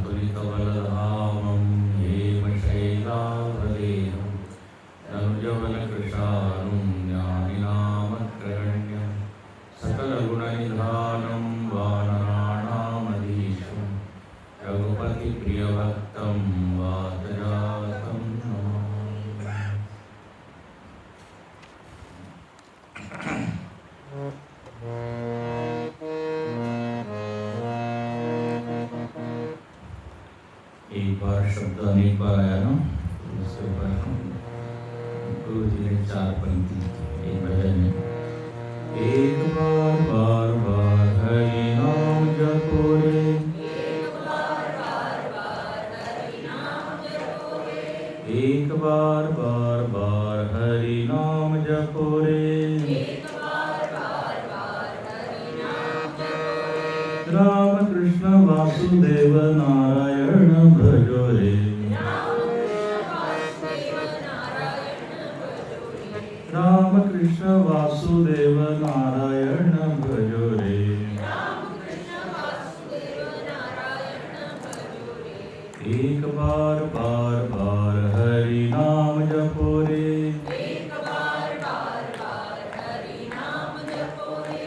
मातुलितबलधामं हेमशैलावलेहं तनुजवनकृशानुं ज्ञानिनामग्रगण्यं सकलगुणनिधानं वानराणामधीशं रघुपतिप्रियभक्तं वातजातं नमामि। एक बार शब्द अनेक बार आया ना, उसके ऊपर गुरु जी ने 4 पंक्ति एक भजन में, एक बार बार बार हरि नाम जपो रे, एक बार बार बार हरि नाम जपो रे, एक बार बार बार हरि नाम जपो रे, एक बार बार बार हरि नाम जपो रे, राम कृष्ण वासुदेव नारायण भजो रे, राम कृष्ण वासुदेव नारायण भजो रे, एक बार बार बार हरि नाम जपो रे, एक बार बार बार हरि नाम जपो रे,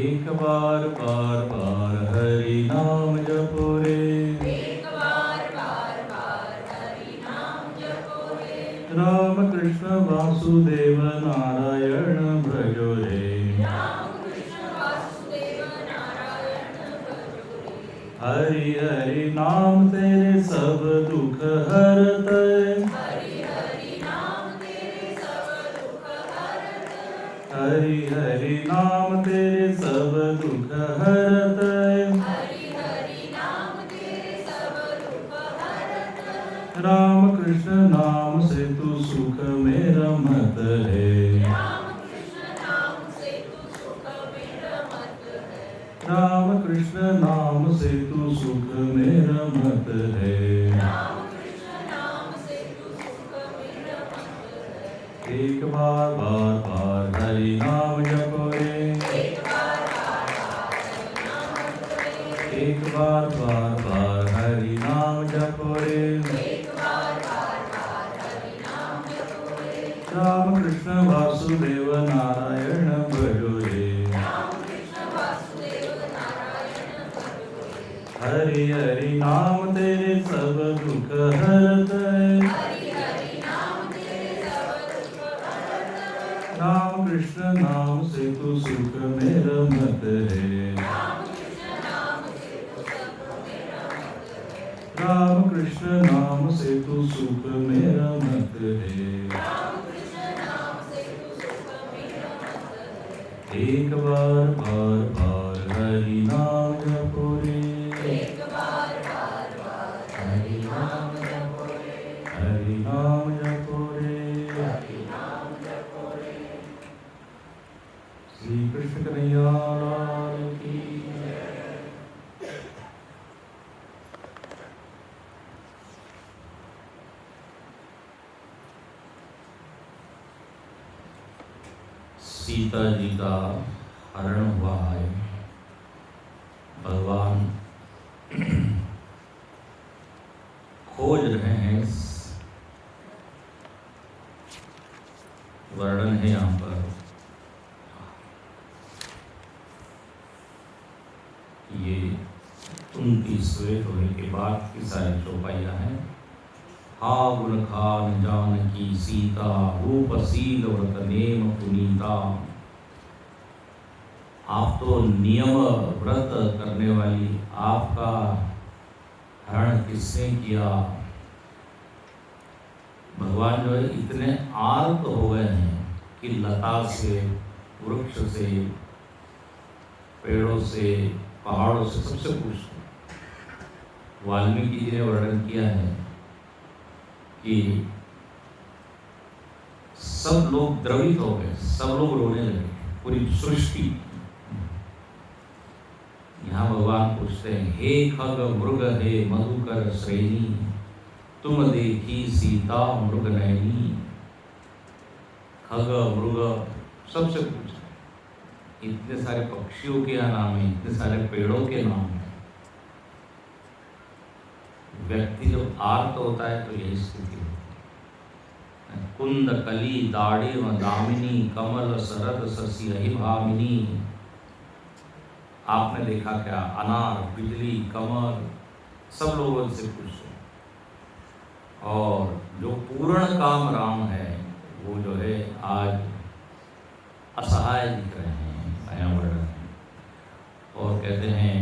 एक बार बार बार हरि नाम जपो रे, एक बार बार बार हरि नाम जपो रे, राम कृष्ण वासुदेव नारायण भजो रे, राम कृष्ण वासुदेव नारायण भजो रे, हरि हरि नाम तेरे सब दुख हरते, हरि हरि नाम तेरे सब दुख हरते, हरि हरि नाम तेरे सब दुख हरते, हरि हरि नाम तेरे सब दुख हरते, राम कृष्ण नाम से तू सुख में रमत है, राम कृष्ण नाम से तू सुख में रमत है, राम कृष्ण नाम से तू सुख में रमत है, राम कृष्ण नाम से तू सुख में रमत है, एक बार बार बार हरि नाम जपो रे, एक बार बार बार हरि नाम जपो रे, एक बार बार बार हरि नाम जपो रे, एक बार बार बार हरि नाम जपो रे, राम कृष्ण वासुदेव नारायण भजो रे, राम कृष्ण वासुदेव नारायण भजो रे, हरि हरि नाम तेरे सब दुख हरते, हरि हरि नाम तेरे सब दुख हरते, राम कृष्ण नाम से तू सुख में रमत है, राम कृष्ण नाम से तू सुख में रमत है, राम कृष्ण नाम से तू सुख में रमत है, राम कृष्ण नाम से तू सुख में रमत है, एक बार बार बार हरि नाम जपो रे, एक बार बार बार हरि नाम जपो रे, हरि नाम जपो रे, हरि नाम जपो रे। श्री कृष्ण कन्हैया लाल की जय। सीता जी का हरण हुआ है, भगवान खोज रहे हैं, वर्णन है यहाँ पर, ये उनकी श्वेत होने के बाद की सारी चौपाइयाँ हैं। हा गुण खान जानकी सीता, रूप सील व्रत नेम पुनीता। आप तो नियम व्रत करने वाली, आपका हरण किसने किया? भगवान जो है इतने आर्त हो गए हैं कि लता से, वृक्ष से, पेड़ों से, पहाड़ों से, सबसे पूछते। वाल्मीकि जी ने वर्णन किया है कि सब लोग द्रवित हो गए, सब लोग रोने लगे, पूरी सृष्टि। यहाँ भगवान पूछते हैं, हे खग मृग हे मधुकर श्रेणी, तुम देखी सीता मृग नयनी। खग मृग सबसे पूछते, इतने सारे पक्षियों के नाम है, इतने सारे पेड़ों के नाम है, व्यक्ति जब आर्त होता है तो यही स्थिति होती है। कुंद कली दाढ़ी व दामिनी कमल शरद शशि अहिभामिनी। आपने देखा क्या, अनार बिजली कमल सब लोगों से खुश है, और जो पूर्ण काम राम है वो जो है आज असहाय दिख रहे हैं, पर्यावरण। और कहते हैं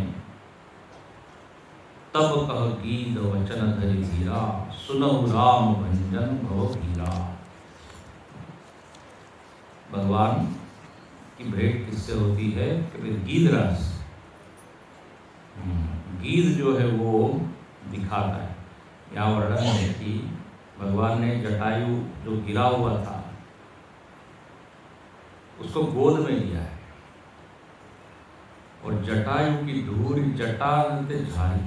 तब कह गीत वचन धरि धीरा, सुनहु राम भंजन भव धीरा। भगवान की भेंट किससे होती है कि गीत रस, गीत जो है वो दिखाता है। यहाँ वर्णन है कि भगवान ने जटायु जो गिरा हुआ था उसको गोद में लिया है, और जटायु की धूरी जटा झारी,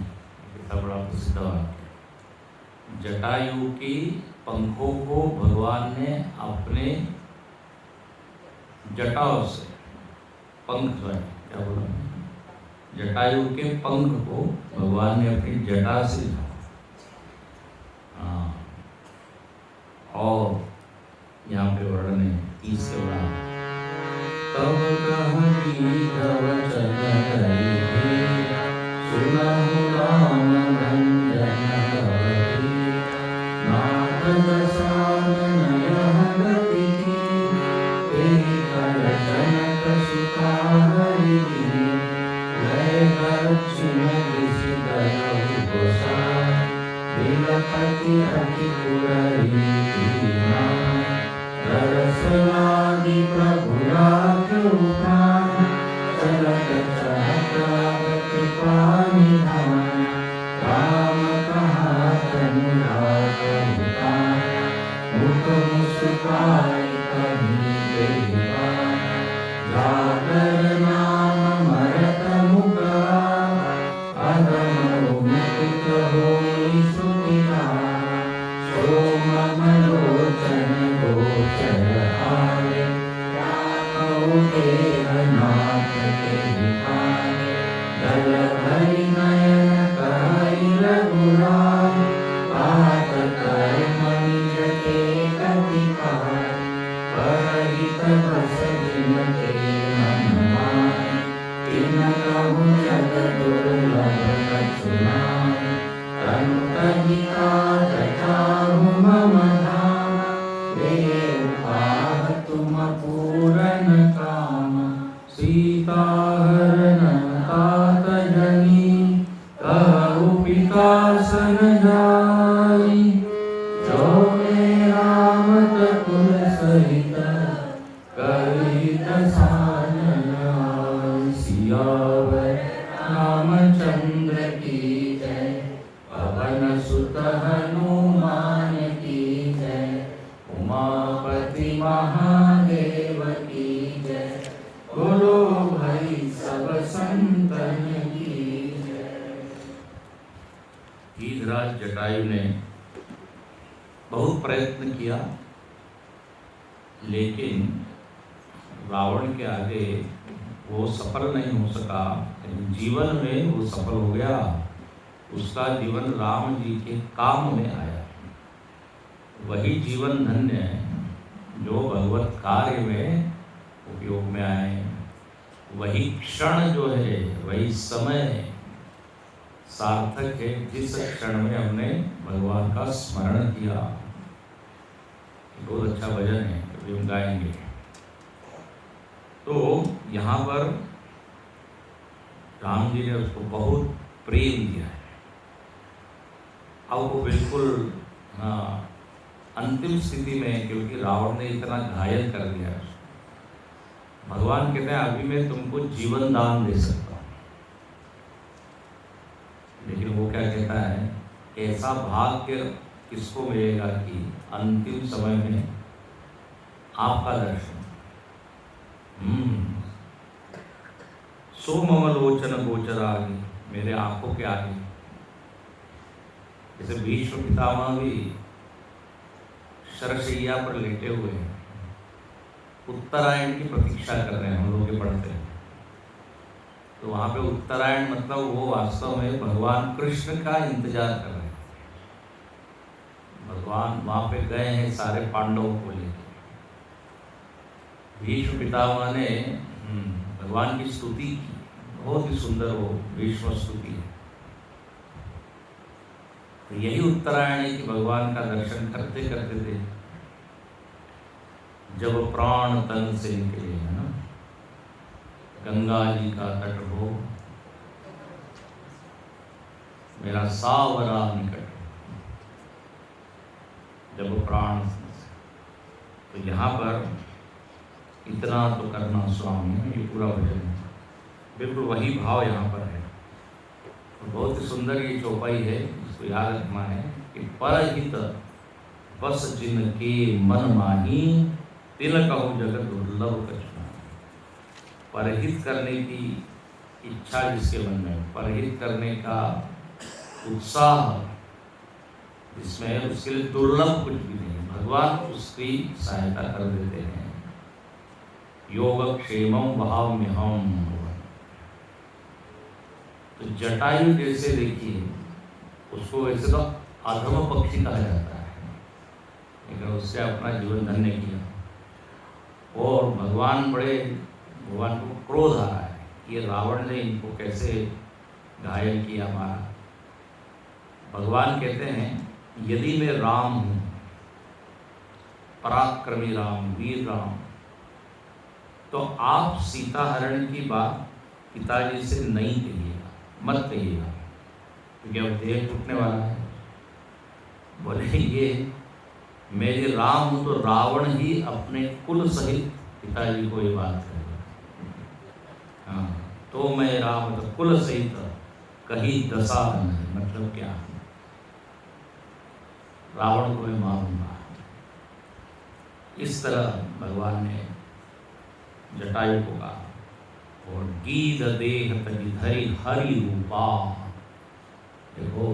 कितना बड़ा प्रसिद्ध वाक्य। जटायु की पंखों को भगवान ने अपने जटाओं से, पंख जो है क्या बोला, जटायु के पंख को भगवान ने अपनी जटा से झाड़ा। और यहाँ पे वर्णन है 30 के बाद, तब कह गीत वचन धरि धीरा, सुनहु राम भंजन भव धीरा। नाथ दशानन यह गति की, तेहि कर जनक सुता हरि दीन। लय दक्षिण दिश दयहु गोसाई, बिलपति अति पुरहि दीना। दरसनादि प्रभु राख्यु प्राण, चलत चलत कृपा निधान। राम कहा तनु राखहु काया, मुख मुस्काई कहीं देहि पाया। जागर नाम मरत मुखरा, अधम मुकुट होई सुधिकारा। सोम लोचन गोचर आए, राखहु देह नाथ के भिखारे। जल भरि नयन कहई रघुराई, तात कर मनिज के गति पाई। परहित बस जिनके मन माहि, तिनकहु जग दुर्लभ कछु नाहि। तनु तहिका जटाहु मम धाम, देहु पाह तुम पूरन काम। सीता हरन तात जनी, कहु पिता सन जाई। जो मे रामत कुल सहित, कहित सानन आई। सियावर रामचंद्र की जय, पवन सुत हनुमान की जय। उमापति महादेव की जय, बोलो भाई सब संतन की जय। गीधराज जटायु ने बहुत प्रयत्न किया, लेकिन रावण के आगे वो सफल नहीं हो सका। जीवन में वो सफल हो गया, उसका जीवन राम जी के काम में आया। वही जीवन धन्य है जो भगवत कार्य में उपयोग में आए। वही क्षण जो है, वही समय सार्थक है जिस क्षण में हमने भगवान का स्मरण किया। बहुत अच्छा भजन है, कभी हम गाएंगे। तो यहाँ पर राम जी ने उसको बहुत प्रेम दिया है। अब वो बिल्कुल अंतिम स्थिति में, क्योंकि रावण ने इतना घायल कर दिया है, भगवान कहते हैं अभी मैं तुमको जीवन दान दे सकता हूँ। लेकिन वो क्या कहता है, ऐसा भाग्य किसको मिलेगा कि अंतिम समय में आपका दर्शन। सो मम लोचन गोचर आगे, मेरे आंखों के आगे। जैसे भीष्म पितामह भी शरशैया पर लेटे हुए हैं, उत्तरायण की प्रतीक्षा कर रहे हैं। हम लोग पढ़ते हैं तो वहाँ पे उत्तरायण मतलब वो वास्तव में भगवान कृष्ण का इंतजार कर रहे हैं। भगवान वहाँ पे गए हैं सारे पांडवों को लेकर। भीष्म पितामह ने भगवान की स्तुति की, बहुत ही सुंदर वो भीष्म स्तुति है। तो यही उत्तरायण है कि भगवान का दर्शन करते करते थे जब प्राण तन से निकले, है ना, गंगा जी का तट हो मेरा सावरा निकट, जब प्राण। तो यहाँ पर इतना तो करना स्वामी, ये पूरा भजन है, बिल्कुल वही भाव यहाँ पर है। तो बहुत ही सुंदर ये चौपाई है, इसको याद रखना है कि परहित बस जिनके मन माही, तिल कहूँ जगत दुर्लभ कछुआ। परहित करने की इच्छा जिसके मन में, परहित करने का उत्साह जिसमें, उसके लिए दुर्लभ कुछ भी नहीं, भगवान उसकी सहायता कर देते हैं। योगक्षेमं वहाम्यहम्। तो जटायु जैसे देखिए, उसको वैसे तो अधम पक्षी कहा जाता है, लेकिन उससे अपना जीवन धन्य किया। और भगवान को क्रोध आ रहा है, ये रावण ने इनको कैसे घायल किया, मारा। भगवान कहते हैं यदि मैं राम हूँ, पराक्रमी राम, वीर राम, तो आप सीता हरण की बात पिताजी से नहीं कहिएगा, मत कहिएगा, क्योंकि अब देह टूटने वाला है। बोले ये मैं यदि राम हूँ तो रावण ही अपने कुल सहित पिताजी को ये बात कहेगा। हाँ, तो मैं राम तो कुल सहित कहीं दशा नहीं, मतलब क्या, रावण को मैं मारूंगा। इस तरह भगवान ने जटायु को कहा। और गीध देह तजि धरि हरि रूपा, देखो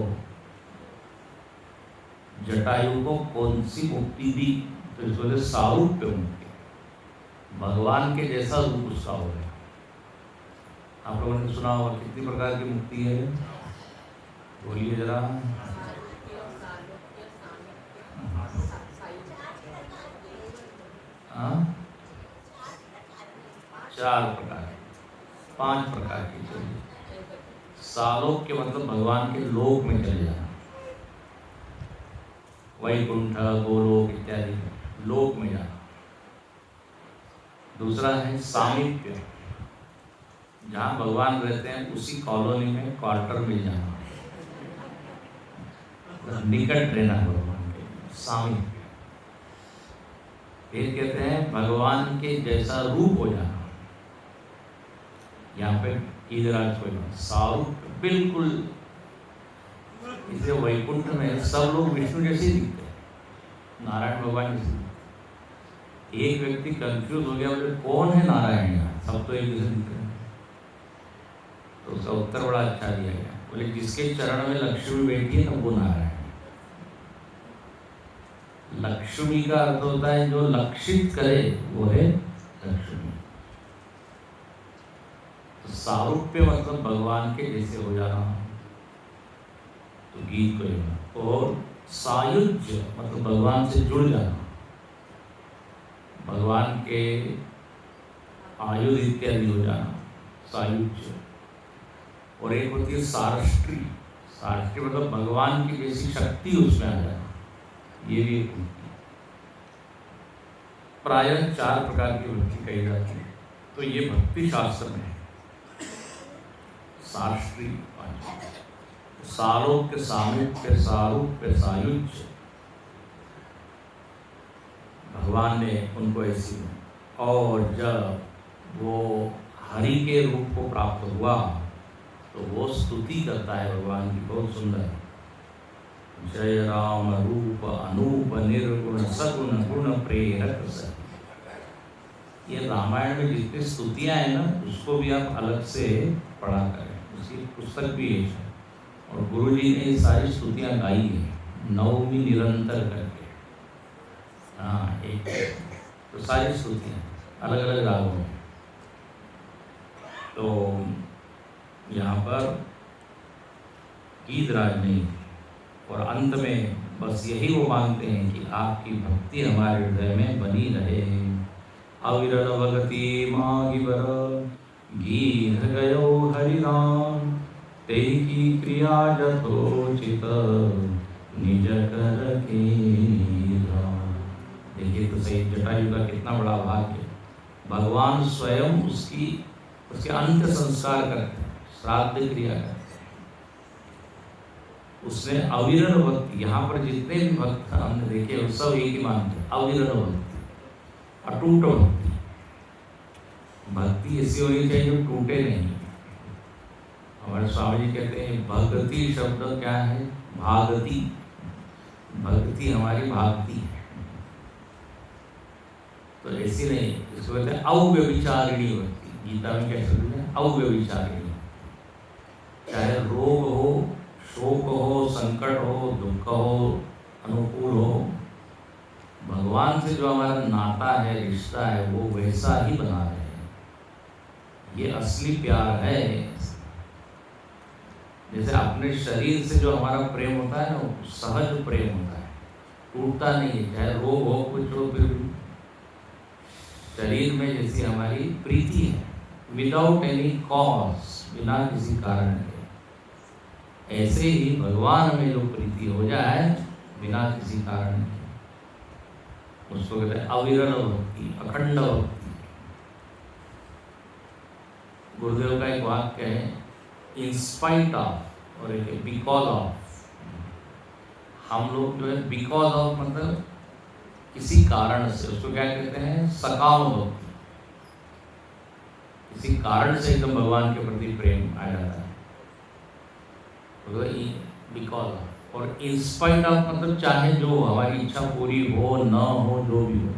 जटायु को कौन सी मुक्ति दी, तो इसको सारूप्य मुक्ति, भगवान के जैसा रूप उसका हो गया। आप लोगों ने सुना होगा कितनी प्रकार की मुक्ति है, बोलिए जरा। हाँ, 4 प्रकार, 5 प्रकार की चलिए। सालोक के मतलब भगवान के लोक में चले जाना, वैकुंठ, गोलोक इत्यादि लोक में जाना। दूसरा है सामीप्य, जहाँ भगवान रहते हैं उसी कॉलोनी में क्वार्टर मिल जाना, निकट रहना भगवान के, सामीप्य। फिर कहते हैं भगवान के जैसा रूप हो जाना, यहाँ पे ईदराज को सारूप्य, बिल्कुल। इसे वैकुंठ में सब लोग विष्णु जैसे ही दिखते हैं, नारायण भगवान जैसे। एक व्यक्ति कंफ्यूज हो गया, बोले कौन है नारायण यहाँ, सब तो एक जैसे दिख रहे हैं। तो उसका उत्तर बड़ा अच्छा दिया गया, बोले जिसके चरण में लक्ष्मी बैठी है ना वो नारायण। लक्ष्मी का अर्थ होता है जो लक्षित करे, वो है लक्ष्मी। तो सारूप्य मतलब भगवान के जैसे हो जाना, तो गीत को लेना। और सायुज्य मतलब भगवान से जुड़ जाना, भगवान के आयुध इत्यादि हो जाना, सायुज्य। और एक होती है सारष्ट्री, सारष्ट्री मतलब भगवान की जैसी शक्ति उसमें आ जाना, ये भी एक होती है। प्रायः 4 प्रकार की भक्ति कही जाती है, तो ये भक्ति शास्त्र में है। सारष्ट्री, सालोक्य, सामीप्य, सारूप्य, सायुज्य, भगवान ने उनको ऐसी। और जब वो हरि के रूप को प्राप्त हुआ तो वो स्तुति करता है भगवान की, बहुत सुंदर। जय राम रूप अनूप निर्गुण सगुण गुण प्रेरक सखी। ये रामायण में जितनी स्तुतियाँ हैं ना, उसको भी आप अलग से पढ़ा करें, उसकी पुस्तक भी है। और गुरु जी ने ये सारी स्तुतियाँ गाई है, नवमी निरंतर करके। हाँ, एक तो सारी स्तुतियाँ अलग अलग रागों में। तो यहाँ पर गीतराज ने और अंत में बस यही वो मांगते हैं कि आपकी भक्ति हमारे हृदय में बनी रहे। अविरल भगति मांगी बर गीत गयो हरिराम, ते की क्रिया जथोचित निज कर कीरा। देखिए तो सही, जटायु का कितना बड़ा भाग्य। भगवान स्वयं उसके अंत्य संस्कार करते हैं, श्राद्ध क्रिया करते हैं। उसने अविरल भक्ति, यहाँ पर जितने भी भक्त हमने देखे वो सब एक ही मानते हैं, अविरल भक्ति, अटूट भक्ति। भक्ति ऐसी होनी चाहिए जो टूटे नहीं। हमारे स्वामी जी कहते हैं भक्ति शब्द क्या है? भागति। भक्ति हमारी भागती है। तो ऐसी नहीं, इसको कहते हैं अव्यभिचारिणी भक्ति। गीता में क्या शब्द है? अव्यभिचारिणी। चाहे रोग हो, शोक हो, संकट हो, दुख हो, अनुकूल हो, भगवान से जो हमारा नाता है, रिश्ता है, वो वैसा ही बना रहे हैं। ये असली प्यार है। जैसे अपने शरीर से जो हमारा प्रेम होता है ना, वो सहज प्रेम होता है, टूटता नहीं है। चाहे रोग हो, कुछ हो, फिर भी शरीर में जैसी हमारी प्रीति है, विदाउट एनी कॉज, बिना किसी कारण के, ऐसे ही भगवान में जो प्रीति हो जाए बिना किसी कारण के, उसको कहते हैं अविरल भक्ति, अखंड भक्ति। गुरुदेव का एक वाक्य है, इन स्पाइट ऑफ और एक बिकॉज ऑफ। हम लोग जो है बिकॉज ऑफ मतलब किसी कारण से, उसको क्या कहते हैं? सकाम भक्ति। किसी कारण से एकदम भगवान के प्रति प्रेम आ जाता है, बिकॉज ऑफ। और इंस्पाइट ऑफ मतलब चाहे जो हमारी इच्छा पूरी हो न हो, जो भी हो।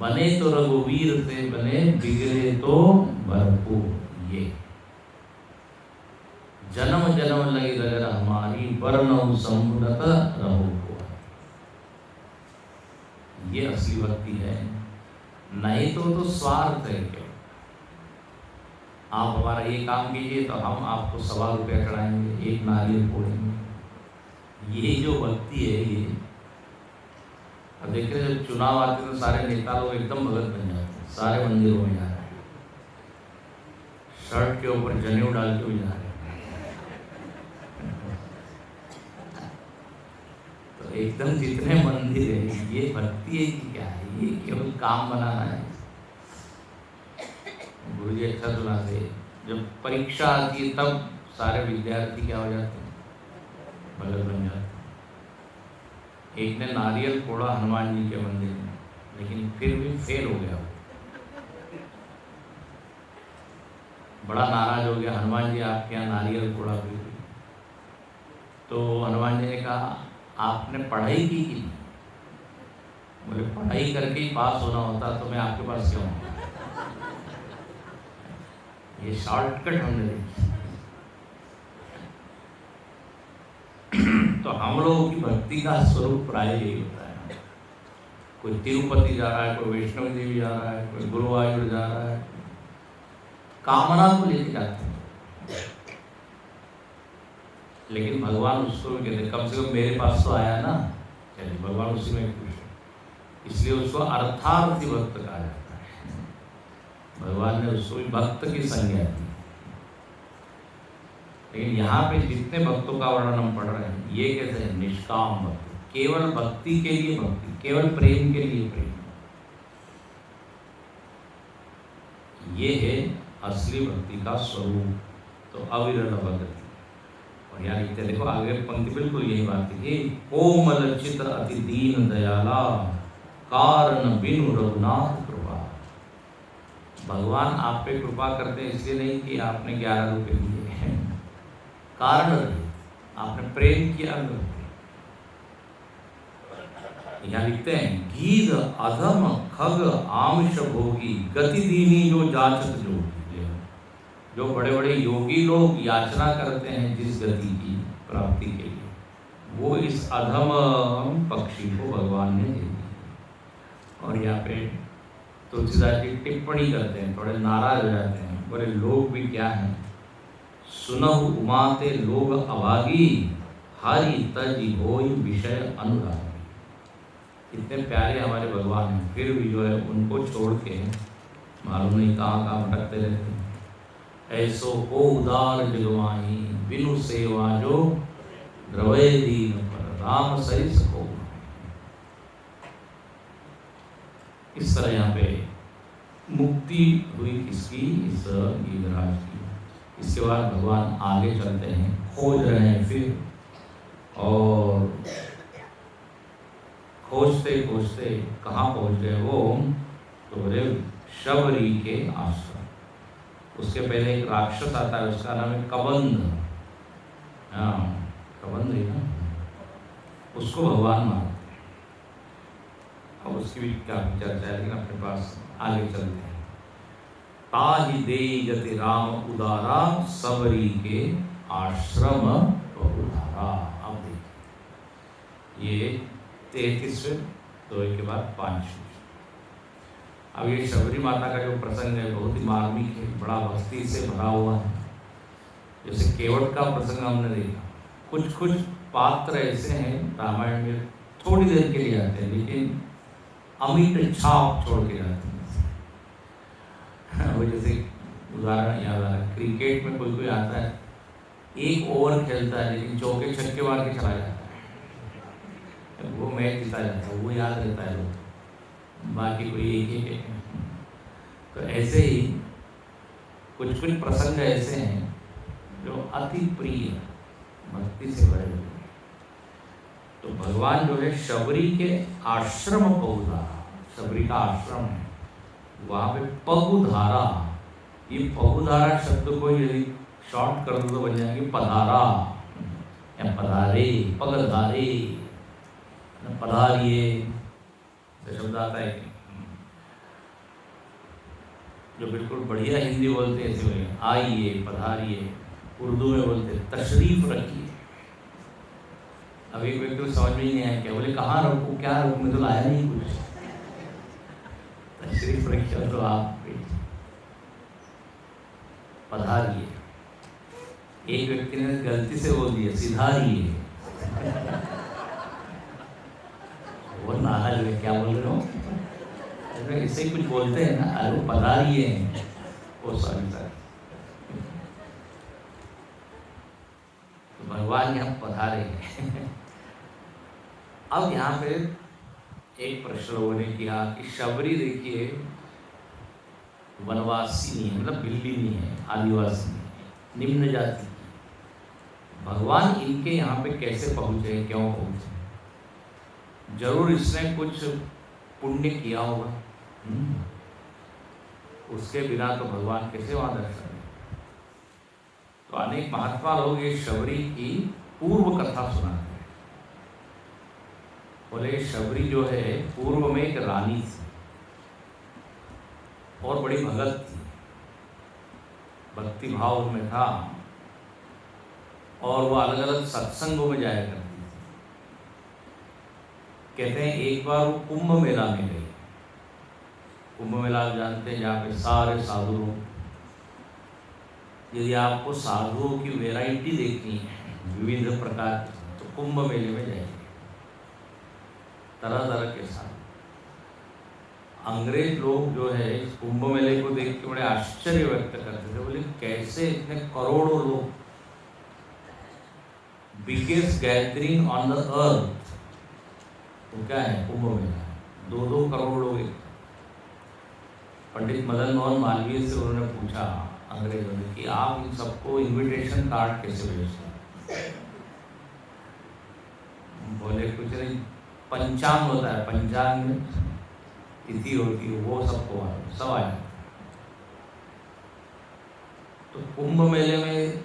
बने तो रघुवीर से बने, बिगड़े तो भरपूर। ये जन्म जन्म लगी रगर हमारी, वर्ण समुन्नत रहो। ये असली भक्ति है। नहीं तो स्वार्थ है। क्यों? आप हमारा ये काम कीजिए तो हम आपको ₹1.25 चढ़ाएंगे, एक नारियल फोड़ेंगे। ये जो भक्ति है ये। अब देखिए जब चुनाव आते हैं तो सारे नेता लोग एकदम भगत बन जाते हैं, सारे मंदिरों में जा रहे हैं, शर्ट के ऊपर जनेऊ डाल के भी जा रहे हैं। तो एकदम जितने मंदिर है, ये भक्ति है कि क्या है? ये केवल काम बनाना है। गुरु जी अच्छा सुनाते, जब परीक्षा आती है तब सारे विद्यार्थी क्या हो जाते हैं? भगत बन जाते हैं। एक ने नारियल फोड़ा हनुमान जी के मंदिर में, लेकिन फिर भी फेल हो गया। बड़ा नाराज हो गया, हनुमान जी आपके यहाँ नारियल फोड़ा भी। तो हनुमान जी ने कहा आपने पढ़ाई की कि नहीं? बोले पढ़ाई करके ही पास होना होता तो मैं आपके पास क्यों आऊँ? ये शॉर्टकट हमने देखी। तो हम लोगों की भक्ति का स्वरूप प्राय यही होता है। कोई तिरुपति जा रहा है, कोई वैष्णव देवी जा रहा है, कोई गुरुवायूर जा रहा है, कामना को लेके जाते हैं। लेकिन भगवान उसको भी कहते कम से कम मेरे पास तो आया ना, चलिए भगवान उसी में खुश है। इसलिए उसको अर्थार्थी भक्त कहा जाता है। भगवान ने उसको भी भक्त की संज्ञा दी। लेकिन यहाँ पे जितने भक्तों का वर्णन हम पढ़ रहे हैं, ये कहते हैं निष्काम भक्ति, केवल भक्ति के लिए भक्ति, केवल प्रेम के लिए प्रेम। ये है असली भक्ति का स्वरूप। तो अविरल भक्ति। और यहाँ लिखते देखो आगे पंक्ति बिल्कुल यही बात है, कोमल चित्र अति दीन दयाला, कारण बिनु रघुनाथ कृपा। भगवान आप पे कृपा करते हैं इसलिए नहीं कि आपने 11 रुपए दिए हैं, कारण आपने प्रेम किया। यहाँ लिखते हैं गीध अधम खग आमिष भोगी, गति दीनी जो जाचत जोगी। जो बड़े बड़े योगी लोग याचना करते हैं जिस गति की प्राप्ति के लिए, वो इस अधम पक्षी को भगवान ने दे दी। और यहाँ पे तुलसीदास जी टिप्पणी करते हैं, थोड़े नाराज हो जाते हैं, बोले लोग भी क्या हैं, सुनहु उमाते लोग अभागी, हरि तज होई विषय अनुरागी। इतने प्यारे हमारे भगवान हैं, फिर भी जो है उनको छोड़ के मालूम नहीं कहाँ कहाँ भटकते रहते हैं। ऐसो को उदार जगवाही, बिनु सेवा जो द्रवै दीन पर, राम सही सको। इस तरह यहाँ पे मुक्ति हुई किसकी? इस गीधराज की। इसके बाद भगवान आगे चलते हैं, खोज रहे हैं फिर, और खोजते खोजते कहाँ पहुँच गए वो? तो बोले शबरी के आश्रम। उसके पहले एक राक्षस आता है, उसका नाम है कबंध। हाँ, कबंध है ना, उसको भगवान मारते हैं। अब उसकी भी काफी चर्चा है, लेकिन अपने पास आगे चलते हैं। ताहि दे यति राम उदारा, सबरी के आश्रम बहुधारा। अब देखिए ये 33वें, तो के बाद 5वें। अब ये शबरी माता का जो प्रसंग है बहुत ही मार्मिक है, बड़ा भक्ति से भरा हुआ है। जैसे केवट का प्रसंग हमने देखा, कुछ कुछ पात्र ऐसे हैं रामायण में थोड़ी देर के लिए आते हैं, लेकिन अमिट छाप छोड़ के जाते हैं। वो जैसे उदाहरण याद आ रहा है, क्रिकेट में कोई कोई आता है, एक ओवर खेलता है लेकिन चौके छक्के मार के चला जाता है, वो मैच जीता जाता है, वो याद रहता है लोग, बाकी कोई एक ही है। तो ऐसे ही कुछ कुछ प्रसंग ऐसे हैं जो अति प्रिय भक्ति से भरे हुए। तो भगवान जो है शबरी के आश्रम पहुँचा, शबरी का आश्रम है, वहाँ पे पगुधारा। ये पगुधारा शब्द को यदि शॉर्ट कर दो तो बन जाएंगे पधारा या पधारे, पगधारे, पधारिए शब्द आता है। जो बिल्कुल बढ़िया हिंदी बोलते हैं ऐसे बोले आइए, पधारिए। उर्दू में बोलते तशरीफ रखिए। अब एक व्यक्ति को समझ में ही नहीं आया, क्या बोले कहाँ रखूँ, क्या रखूँ, मैं तो लाया नहीं कुछ। तशरीफ रखिए तो आप पधारिए। एक व्यक्ति ने गलती से बोल दिया सिधारिए, वो नाराज हुए, क्या बोल रहे हो? इससे ही कुछ बोलते हैं ना, अरे पधारिए, वो सॉरी सर। तो भगवान यहाँ पधारे हैं। अब यहाँ पे एक प्रश्न लोगों ने किया कि शबरी देखिए वनवासी नहीं है, मतलब बिल्ली नहीं है, आदिवासी नहीं है, निम्न जाति की। भगवान इनके यहाँ पे कैसे पहुँचे, क्यों पहुँचे? जरूर इसने कुछ पुण्य किया होगा, उसके बिना तो भगवान कैसे वहाँ दर्शन दें? तो अनेक महात्मा लोग ये शबरी की पूर्व कथा सुनाते हैं। बोले शबरी जो है पूर्व में एक रानी थी और बड़ी भगत थी, भक्ति भाव उनमें था, और वो अलग अलग सत्संगों में जाया करती थी। कहते हैं एक बार वो कुंभ मेला में गई। कुंभ मेला आप जानते हैं जहाँ पे सारे साधु लोग, यदि आपको साधुओं की वैरायटी देखनी है विविध प्रकार की, तो कुंभ मेले में जाइए, तरह तरह के साधु। अंग्रेज लोग जो है इस कुंभ मेले को देख के बड़े आश्चर्य व्यक्त करते थे। बोले कैसे इतने करोड़ों लोग, biggest gathering on the earth, तो क्या है कुंभ मेला, 2-2 करोड़ लोग। पंडित मदन मोहन मालवीय से उन्होंने पूछा अंग्रेजों ने कि आप इन सबको इनविटेशन कार्ड कैसे भेजते हैं? बोले कुछ नहीं, पंचांग होता है, पंचांग में तिथि होती है, वो सबको सब आया। तो कुंभ मेले में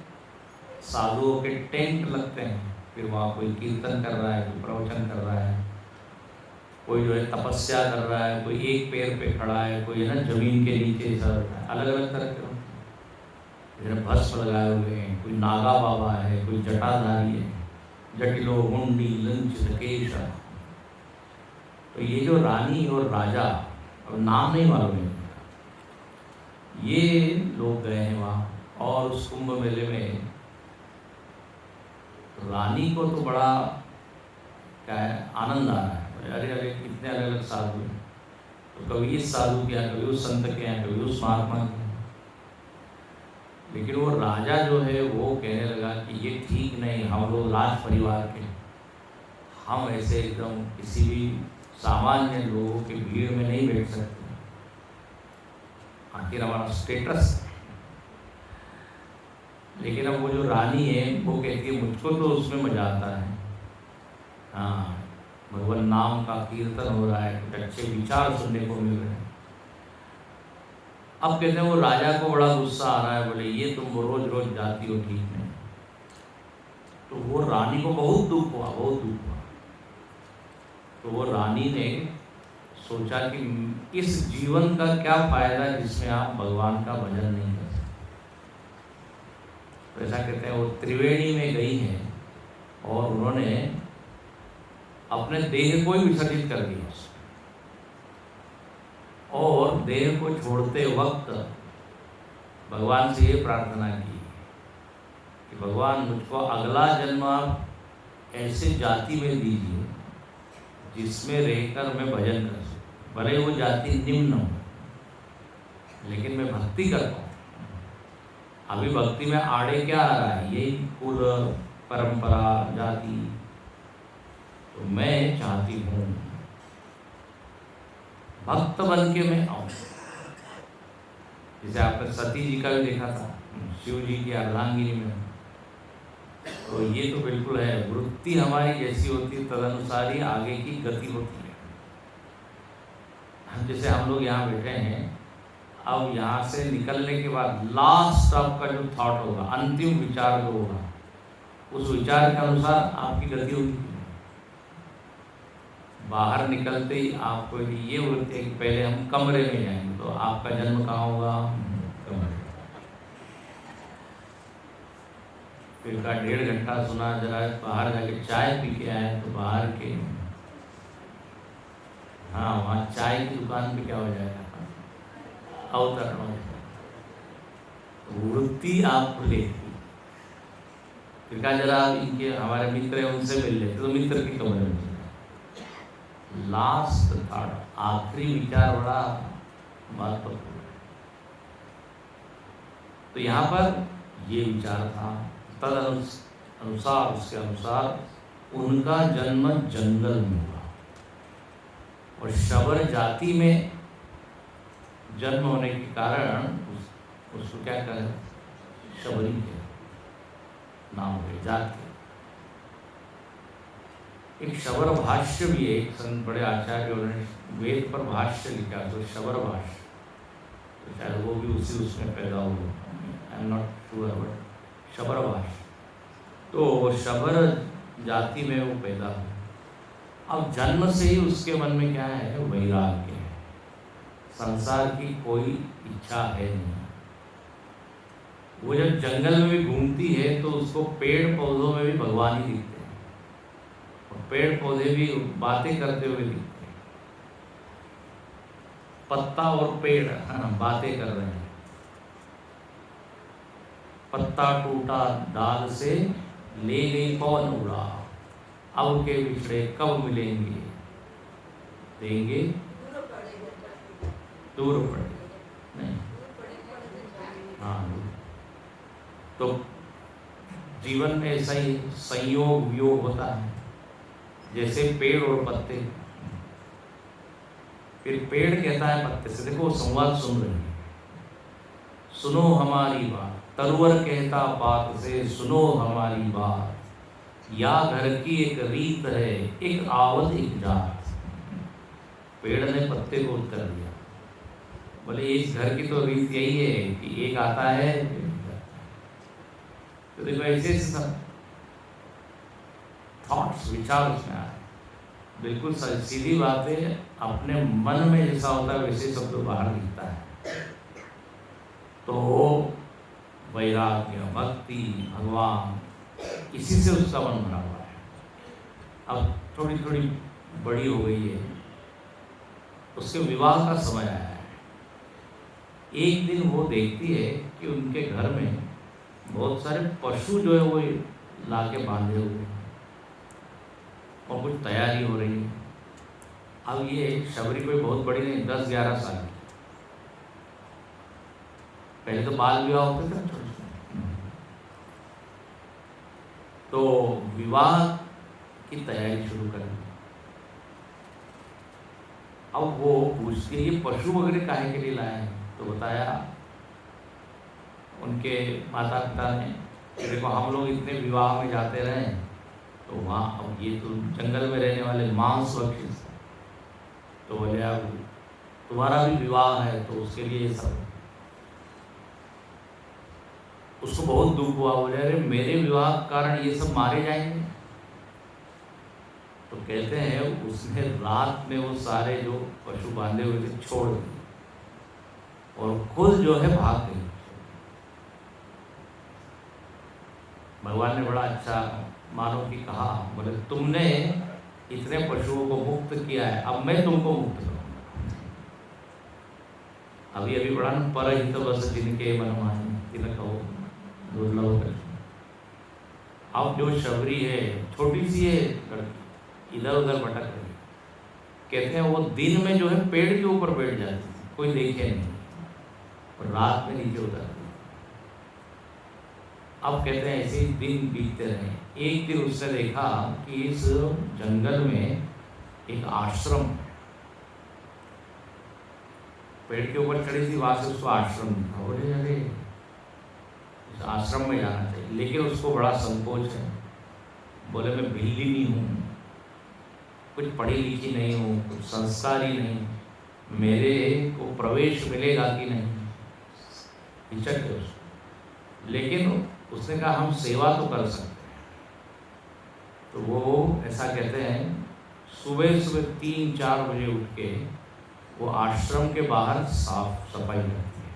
साधुओं के टेंट लगते हैं, फिर वहाँ कोई कीर्तन कर रहा है, कोई प्रवचन कर रहा है, कोई जो है तपस्या कर रहा है, कोई एक पैर पे खड़ा है, कोई है ना जमीन के नीचे सर, अलग अलग तरह के भस्म लगाए हुए हैं, कोई नागा बाबा है, कोई जटाधारी है, जटिलो हुंडी लंच लकेश। तो ये जो रानी और राजा, अब नाम नहीं मालूम है, ये लोग गए हैं वहाँ और उस कुंभ मेले में रानी को तो बड़ा क्या है आनंद आ रहा है, अरे अरे कितने अलग अलग साधु हैं, तो कभी इस साधु के यहाँ, कभी उस संत के यहाँ, कभी उस महात्मा के यहाँ। लेकिन वो राजा जो है वो कहने लगा कि ये ठीक नहीं, हम लोग राज परिवार के, हम ऐसे एकदम किसी भी सामान्य लोगों की भीड़ में नहीं बैठ सकते, आखिर हमारा स्टेटस। लेकिन अब वो जो रानी है वो कहती है मुझको तो उसमें मजा आता है, हाँ भगवान नाम का कीर्तन हो रहा है, कुछ अच्छे विचार सुनने को मिल रहे हैं। अब कहते हैं वो राजा को बड़ा गुस्सा आ रहा है, बोले ये तुम रोज रोज जाती हो ठीक नहीं। तो वो रानी को बहुत दुख हुआ, बहुत दुख हुआ। तो वो रानी ने सोचा कि इस जीवन का क्या फायदा जिसमें आप भगवान का भजन नहीं कर सकते। तो ऐसा कहते हैं वो त्रिवेणी में गई है और उन्होंने अपने देह को ही विसर्जित कर दिया और देह को छोड़ते वक्त भगवान से ये प्रार्थना की कि भगवान मुझको अगला जन्म आप ऐसे जाति में दीजिए जिसमें रहकर मैं भजन कर सकूं, भले वो जाति निम्न हो लेकिन मैं भक्ति कर पाऊँ। अभी भक्ति में आड़े क्या आ रहा है, यही कुल परंपरा जाति। तो मैं चाहती हूँ भक्त बन के मैं आऊँ। जैसे आपने सती जी का भी देखा था, शिव जी की अर्धांगिनी में, तो ये तो बिल्कुल है, वृत्ति हमारी जैसी होती है तदनुसार ही आगे की गति होती है। जैसे हम लोग यहाँ बैठे हैं, अब यहाँ से निकलने के बाद लास्ट आपका जो थॉट होगा, अंतिम विचार जो होगा, उस विचार के अनुसार आपकी गति होगी। बाहर निकलते ही आपको ये बोलते हैं कि पहले हम कमरे में जाएंगे, तो आपका जन्म कहाँ होगा, कमरे। फिर का 1.5 घंटा सुना, जरा बाहर जाके चाय पी के आए, तो बाहर के हाँ वहाँ चाय की दुकान पे क्या हो जाएगा, अवतरण हो जाएगा। वृत्ति आपको लेती। फिर कहा जरा इनके हमारे मित्र हैं उनसे मिल लेते, तो मित्र के कमरे में लास्ट थॉट, आखिरी विचार बड़ा महत्वपूर्ण है। तो यहाँ पर ये विचार था, तद अनुसार उसके अनुसार उनका जन्म जंगल में हुआ और शबर जाति में जन्म होने के कारण उसको क्या करें, शबरी के नाम हो जाति। एक शबर भाष्य भी है, एक संत बड़े आचार्य उन्होंने वेद पर भाष्य लिखा, तो शबर भाष्य, तो शायद वो भी उसी उसमें पैदा हुआ, I am not sure, but Shabara Bhashya. तो शबर जाति में वो पैदा हुआ। अब जन्म से ही उसके मन में क्या है, वैराग्य है, संसार की कोई इच्छा है नहीं। वो जब जंगल में भी घूमती है तो उसको पेड़ पौधों में भी भगवान ही दिखते हैं, और पेड़ पौधे भी बातें करते हुए दिखते हैं। पत्ता और पेड़ बातें कर रहे हैं, पत्ता टूटा डाल से ले गई कौन उड़ा, अब के बिछड़े कब मिलेंगे, देंगे दूर पड़े नहीं, हाँ। तो जीवन में ऐसा ही संयोग वियोग होता है, जैसे पेड़ और पत्ते। फिर पेड़ कहता है पत्ते से, देखो संवाद सुन रहे हैं, सुनो हमारी बात, तरुवर कहता बात से सुनो हमारी बात, या घर की एक रीत है एक आवत एक जात। पेड़ ने पत्ते को उत्तर दिया, बोले इस घर की तो रीत यही है कि एक आता है। तो देखो ऐसे सब थॉट्स विचार उसमें आए, बिल्कुल सीधी बात है, अपने मन में जैसा होता है वैसे सब तो बाहर दिखता है। तो वैराग्य, भक्ति, भगवान, इसी से उसका मन भरा हुआ है। अब थोड़ी थोड़ी बड़ी हो गई है, उसके विवाह का समय आया है। एक दिन वो देखती है कि उनके घर में बहुत सारे पशु जो है वो ला के बांधे हुए हैं और कुछ तैयारी हो रही है। अब ये शबरी कोई बहुत बड़ी नहीं, 10-11 साल की। पहले तो बाल विवाह होते थे छोटे छोटे, तो विवाह की तैयारी शुरू कर दी। अब वो पूछती है ये पशु वगैरह काहे के लिए लाए हैं? तो बताया उनके माता पिता ने कि देखो हम लोग इतने विवाह में जाते रहे, तो वहाँ अब ये तो जंगल में रहने वाले मांस भक्षी, तो बोले अब तुम्हारा भी विवाह है तो उसके लिए ये सब। उसको बहुत दुख हुआ, बोले अरे मेरे विवाह के कारण ये सब मारे जाएंगे। तो कहते हैं उसने रात में वो सारे जो पशु बांधे हुए थे छोड़ दिए और खुद जो है भाग गई। भगवान ने बड़ा अच्छा मानो कि कहा, बोले तुमने इतने पशुओं को मुक्त किया है, अब मैं तुमको मुक्त करूंगा। अभी अभी बड़ा न पर हित बस जिनके मनमानी तिन कहो दुर्लभ। अब जो शबरी है छोटी सी है लड़की, इधर उधर भटक रही, कहते हैं वो दिन में जो है पेड़ के ऊपर बैठ जाती थी, कोई देखे नहीं, और रात में नीचे उतरती। अब कहते हैं ऐसे ही दिन बीतते रहे। एक दिन उसने देखा कि इस जंगल में एक आश्रम, पेड़ के ऊपर चढ़ी थी, वहां से उसको आश्रम दिखा। बोले अरे इस आश्रम में जाना चाहिए, लेकिन उसको बड़ा संकोच है। बोले मैं बिल्ली नहीं हूँ, कुछ पढ़ी लिखी नहीं हूँ, कुछ संस्कार ही नहीं, मेरे को प्रवेश मिलेगा कि नहीं, हिचक है उसको। लेकिन उसने कहा हम सेवा तो कर सकते हैं। तो वो ऐसा कहते हैं सुबह सुबह 3-4 बजे उठ के वो आश्रम के बाहर साफ सफाई करती है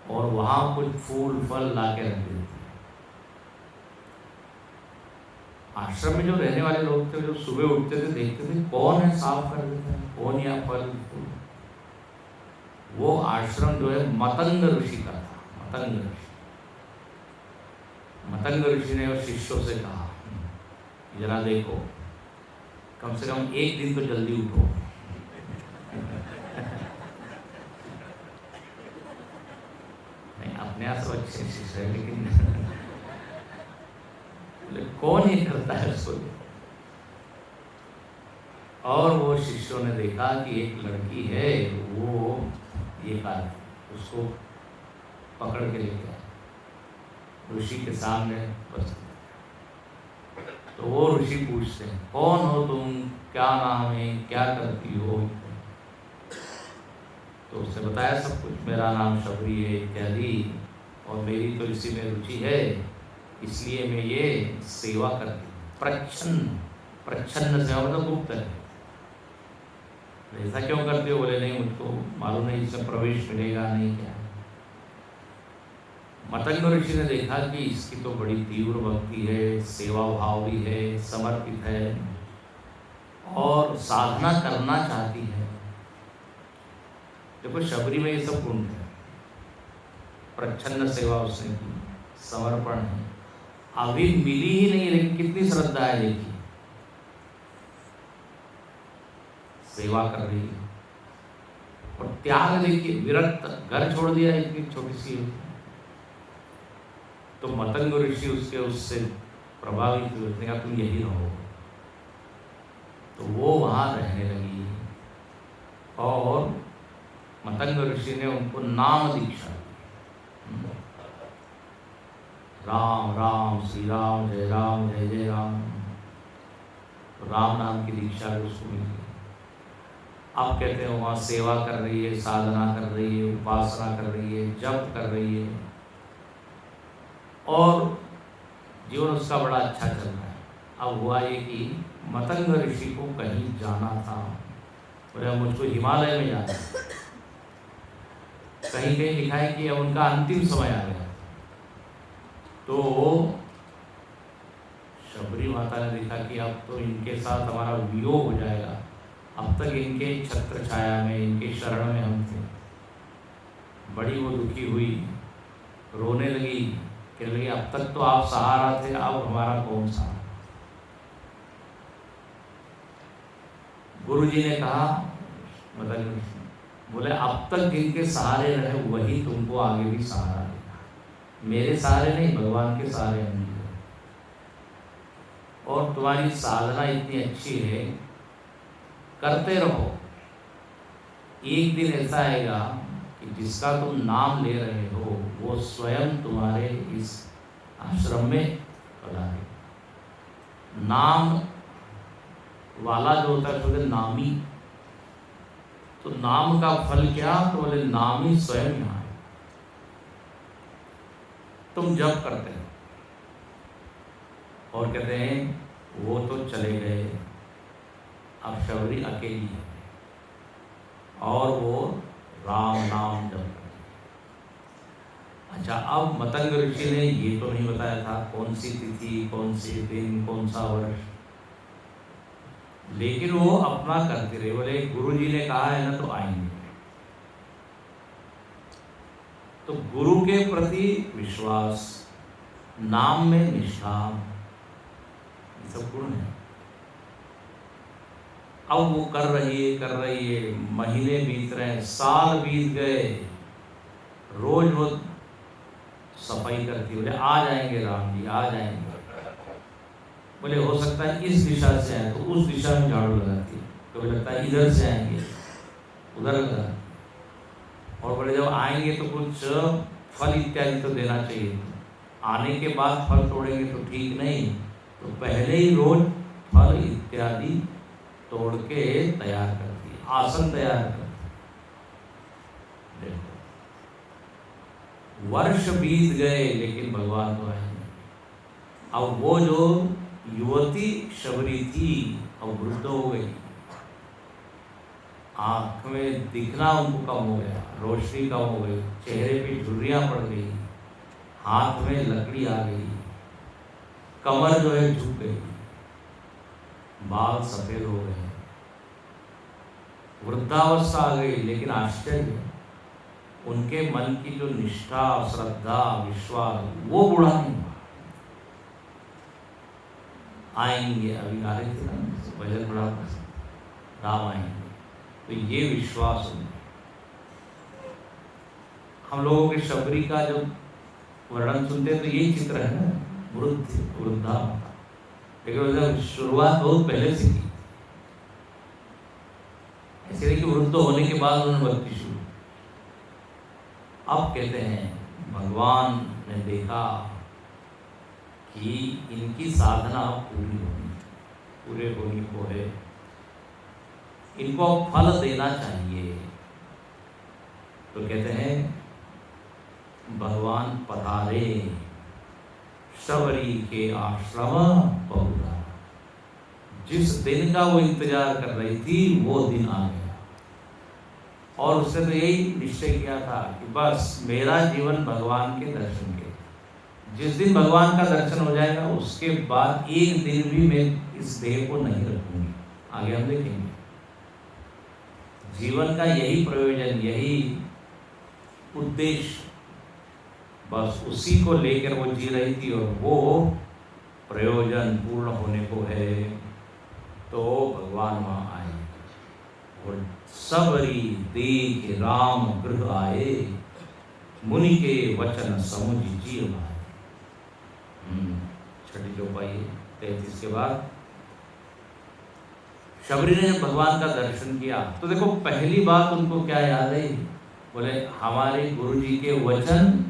और वहाँ कुछ फूल फल ला के रख देती है। आश्रम में जो रहने वाले लोग थे, जो सुबह उठते थे देखते थे कौन है साफ कर देता है, कौन या फल फूल। वो आश्रम जो है मतंग ऋषि का था। मतंग ऋषि, मतंग ऋषि ने उस शिष्यों से कहा जरा देखो, कम से कम एक दिन तो जल्दी उठो। नहीं, अपने आप सब अच्छे शिष्य है, लेकिन कौन ही करता है उसको। और वो शिष्यों ने देखा कि एक लड़की है, वो ये कार्य, उसको पकड़ के लेके आए ऋषि के सामने बस। तो वो ऋषि पूछते हैं कौन हो तुम, क्या नाम है, क्या करती हो। तो उसने बताया सब कुछ, मेरा नाम शबरी है इत्यादि, और मेरी तो इसी में रुचि है, इसलिए मैं ये सेवा करती हूँ। प्रच्छन्न, प्रच्छन्न सेवा मतलब गुप्त है। ऐसा क्यों करते हो? बोले नहीं मुझको मालूम नहीं इसमें प्रवेश मिलेगा नहीं क्या। मतंग ऋषि ने देखा कि इसकी तो बड़ी तीव्र भक्ति है, सेवा भाव भी है, समर्पित है और साधना करना चाहती है। देखो शबरी में ये सब गुण है, प्रच्छन्न सेवा उसने की, समर्पण है, अभी मिली ही नहीं लेकिन कितनी श्रद्धा है देखिए, सेवा कर रही है। और त्याग देखिए, विरक्त, घर छोड़ दिया इतनी छोटी सी। तो मतंग ऋषि उससे प्रभावित हुए, उसने कहा तुम यही रहो। तो वो वहाँ रहने लगी और मतंग ऋषि ने उनको नाम दीक्षा दी। राम राम श्री राम, जय राम जय जय राम। तो राम नाम की दीक्षा भी उसको मिली। आप कहते हैं वहाँ सेवा कर रही है, साधना कर रही है, उपासना कर रही है, जप कर रही है और जीवन उसका बड़ा अच्छा चल रहा है। अब हुआ ये कि मतंग ऋषि को कहीं जाना था, बोले मुझको हिमालय में जाना। कहीं कहीं लिखा है कि अब उनका अंतिम समय आ गया। तो शबरी माता ने देखा कि अब तो इनके साथ हमारा वियोग हो जाएगा, अब तक इनके छत्र छाया में, इनके शरण में हम थे। बड़ी वो दुखी हुई, रोने लगी कि भाई अब तक तो आप सहारा थे, अब हमारा कौन सहारा। गुरु जी ने कहा, मतलब बोले अब तक जिनके सहारे रहे वही तुमको आगे भी सहारा देगा, मेरे सहारे नहीं, भगवान के सहारे हम भी हो। और तुम्हारी साधना इतनी अच्छी है, करते रहो। एक दिन ऐसा आएगा कि जिसका तुम नाम ले रहे हो वो स्वयं तुम्हारे इस आश्रम में पधारे। नाम वाला जो होता है तो नामी, तो नाम का फल क्या, तो बोले नामी स्वयं यहाँ है। तुम जप करते हो और कहते हैं वो तो चले गए, अब शबरी अकेली है और वो राम नाम जप करते। अच्छा, अब मतंग ऋषि ने ये तो नहीं बताया था कौन सी तिथि, कौन सी दिन, कौन सा वर्ष, लेकिन वो अपना करते रहे। बोले गुरु जी ने कहा है ना तो आएंगे। तो गुरु के प्रति विश्वास, नाम में निष्ठा, ये सब गुण है। अब वो कर रही है, महीने बीत रहे हैं, साल बीत गए, रोज वो सफाई करती। बोले आ जाएंगे राम जी, आ जाएंगे। बोले हो सकता है इस दिशा से आए, तो उस दिशा में झाड़ू लगाती है। कभी लगता है इधर से आएंगे, उधर लगा। और बोले जब आएंगे तो कुछ फल इत्यादि तो देना चाहिए। आने के बाद फल तोड़ेंगे तो ठीक नहीं, तो पहले ही रोज फल इत्यादि तोड़ के तैयार करती है, आसन तैयार करती है। देखो वर्ष बीत गए लेकिन भगवान तो आए नहीं। अब वो जो युवती शबरी थी अब वृद्ध हो गई, आंख में दिखना उनको कम हो गया, रोशनी कम हो गई, चेहरे पे झुर्रियां पड़ गई, हाथ में लकड़ी आ गई, कमर जो है झुक गई, बाल सफेद हो गए, वृद्धावस्था आ गई। लेकिन आश्चर्य, उनके मन की जो निष्ठा, श्रद्धा, विश्वास, वो बूढ़ा नहीं हुआ। आएंगे, अभी आ रहे थे ना भजन बड़ा पसंद, राम आएंगे, तो ये विश्वास उनमें। हम लोगों के शबरी का जब वर्णन सुनते हैं तो यही चित्र है ना, वृद्धा। लेकिन शुरुआत बहुत पहले से की, ऐसे नहीं कि वृद्ध होने के बाद उन्होंने भक्ति शुरू। अब कहते हैं भगवान ने देखा कि इनकी साधना पूरे होने को है, इनको फल देना चाहिए। तो कहते हैं भगवान पधारे, शबरी के आश्रम पहुंचा। जिस दिन का वो इंतजार कर रही थी वो दिन आ गया, और उसने तो यही निश्चय किया था कि बस मेरा जीवन भगवान के दर्शन के। जिस दिन भगवान का दर्शन हो जाएगा उसके बाद एक दिन भी मैं इस देह को नहीं रखूंगी। आगे हम देखेंगे। जीवन का यही प्रयोजन, यही उद्देश्य, बस उसी को लेकर वो जी रही थी, और वो प्रयोजन पूर्ण होने को है तो भगवान वहाँ आए। और सबरी देख राम गृह आए, मुनि के वचन समुझ जीव आए। छठी चौपाई 33 के बाद शबरी ने जब भगवान का दर्शन किया तो देखो पहली बात उनको क्या याद आई, बोले हमारे गुरु जी के वचन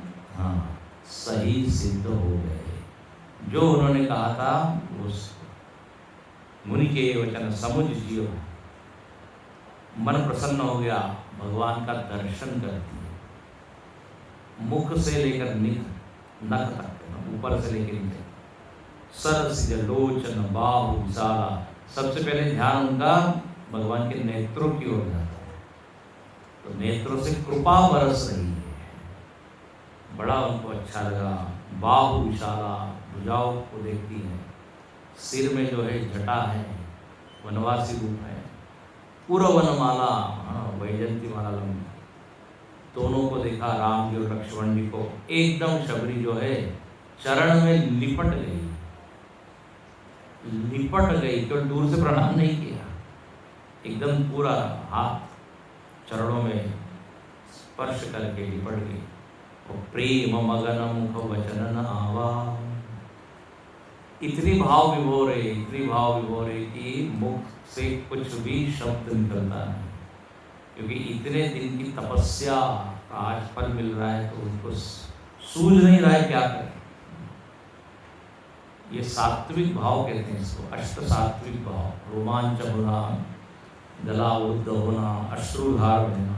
सही सिद्ध हो गए, जो उन्होंने कहा था उस मुनि के वचन समुझ जियो। मन प्रसन्न हो गया, भगवान का दर्शन कर दिए, मुख से लेकर नख तक, ऊपर से लेकर नीचे, सरस लोचन बाहु विशाला। सबसे पहले ध्यान उनका भगवान के नेत्रों की ओर जाता है, तो नेत्रों से कृपा बरस रही है, बड़ा उनको अच्छा लगा। बाहु विशाला, भुजाओं को देखती है, सिर में जो है जटा है, वनवासी रूप है, पूरा वनमाला, वैजंती माला लंबी, दोनों को देखा, राम जी और लक्ष्मण जी को। एकदम शबरी जो है चरण में लिपट गई, केवल दूर से प्रणाम नहीं किया, एकदम पूरा हाथ चरणों में स्पर्श करके लिपट गई। और प्रेम मगन मुख वचन न आवा, इतनी भाव विभोर है कि मुख से कुछ भी शब्द निकलता नहीं, क्योंकि इतने दिन की तपस्या का आज फल मिल रहा है तो उनको सूझ नहीं रहा है क्या करें। ये सात्विक भाव कहते हैं इसको, अष्ट सात्विक भाव। रोमांच होना, गला अवरुद्ध होना, अश्रुधार होना।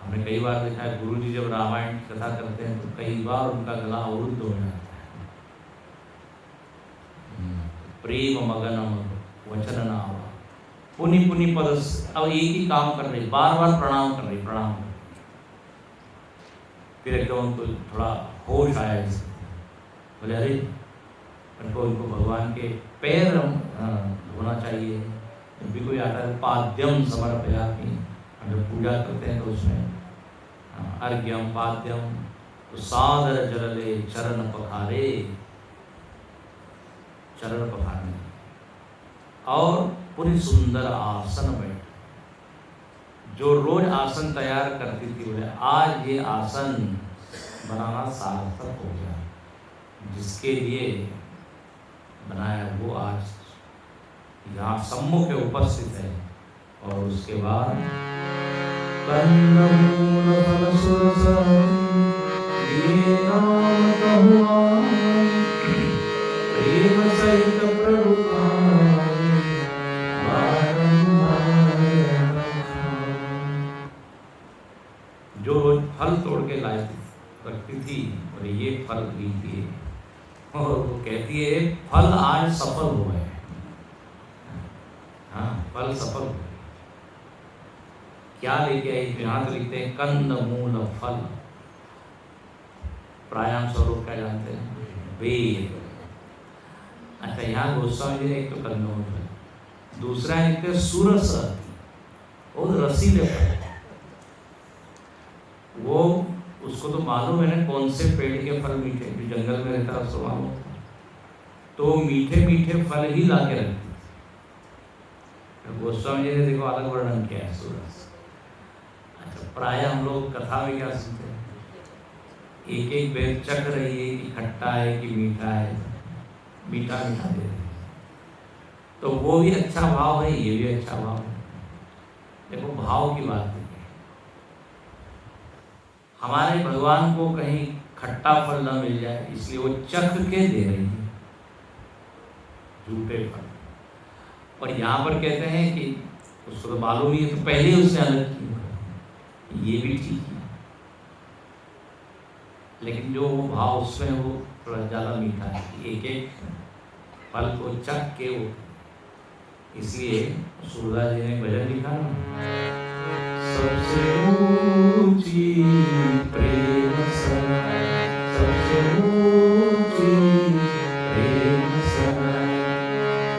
हमने कई बार देखा है गुरु जी जब रामायण की कथा करते हैं तो कई बार उनका गला अवरुद्ध हो जाता है। प्रेम मगनम वचन नावा, पुनि पद। अब एक ही काम कर रही, बार बार प्रणाम कर रही। फिर एकदम उनको थोड़ा होश आया, बोले अरे उनको भगवान के पैर धोना चाहिए। जब भी कोई आता है पाद्यम समर्पयामि, हम जब पूजा करते हैं तो उसमें अर्घ्यम पाद्यम, तो सादर जलले चरण पखारे, चरण पखारने और पूरी सुंदर आसन बैठ। जो रोज आसन तैयार करती थी बोले आज ये आसन बनाना सार्थक हो गया, जिसके लिए बनाया वो आज यहाँ सम्मुख उपस्थित है। और उसके बाद कंदमूल फल सुरसति, ये नाम कहुआ प्रेम सहित प्रभु जो रोज फल तोड़ के रखती थी और ये फल लीजिए, और वो कहती है फल आज सफल हुआ है। हाँ, फल सफल हुआ। क्या लेके आई? यहाँ तो लिखते हैं कंद मूल फल। प्राणायाम स्वरूप क्या जानते हैं? वेद। अच्छा, यहाँ गोस्वामी जी ने एक तो कंदमूल फल, दूसरा लिखते हैं सुरस, और रसीले फल। वो उसको तो मालूम है ना कौन से पेड़ के फल मीठे, जो जंगल में रहता है उसको मालूम, तो मीठे मीठे फल ही ला के रखती थी। गोस्वामी जी ने देखो अलग वर्णन किया है सूरज। अच्छा, प्राय हम लोग कथा में क्या सुनते हैं, एक एक बेर चख रही है कि खट्टा है कि मीठा है, मीठा मीठा दे रही है। तो वो भी अच्छा भाव है, ये भी अच्छा भाव है। देखो भाव की बात है, हमारे भगवान को कहीं खट्टा फल न मिल जाए इसलिए वो चख के दे रही है झूठे फल। और यहाँ पर कहते हैं कि उसको तो मालूम ही है, तो पहले ही उसने अलग किया, ये भी ठीक है, लेकिन जो वो भाव उसमें वो थोड़ा ज़्यादा मीठा है, एक एक फल को चख के वो। इसलिए सूरदास जी ने भजन लिखा ना, सबसे ऊंची प्रेम सनाई, सबसे ऊंची प्रेम सनाई,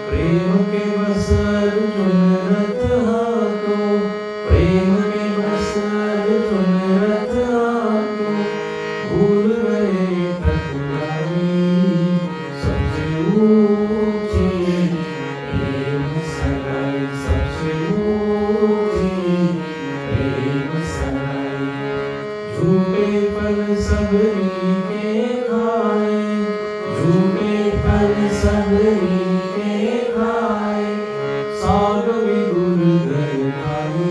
प्रेम के बसर चुनरत हाथों, प्रेम के बसर चुनरत हाथों, भूल गए ठकुराई, सबसे ऊंची प्रेम सनाई, सबसे ऊंची प्रेम सनाई। झूठे फल सबरी के खाए, झूठे फल सबरी के खाए, साग विदुर घर खाई,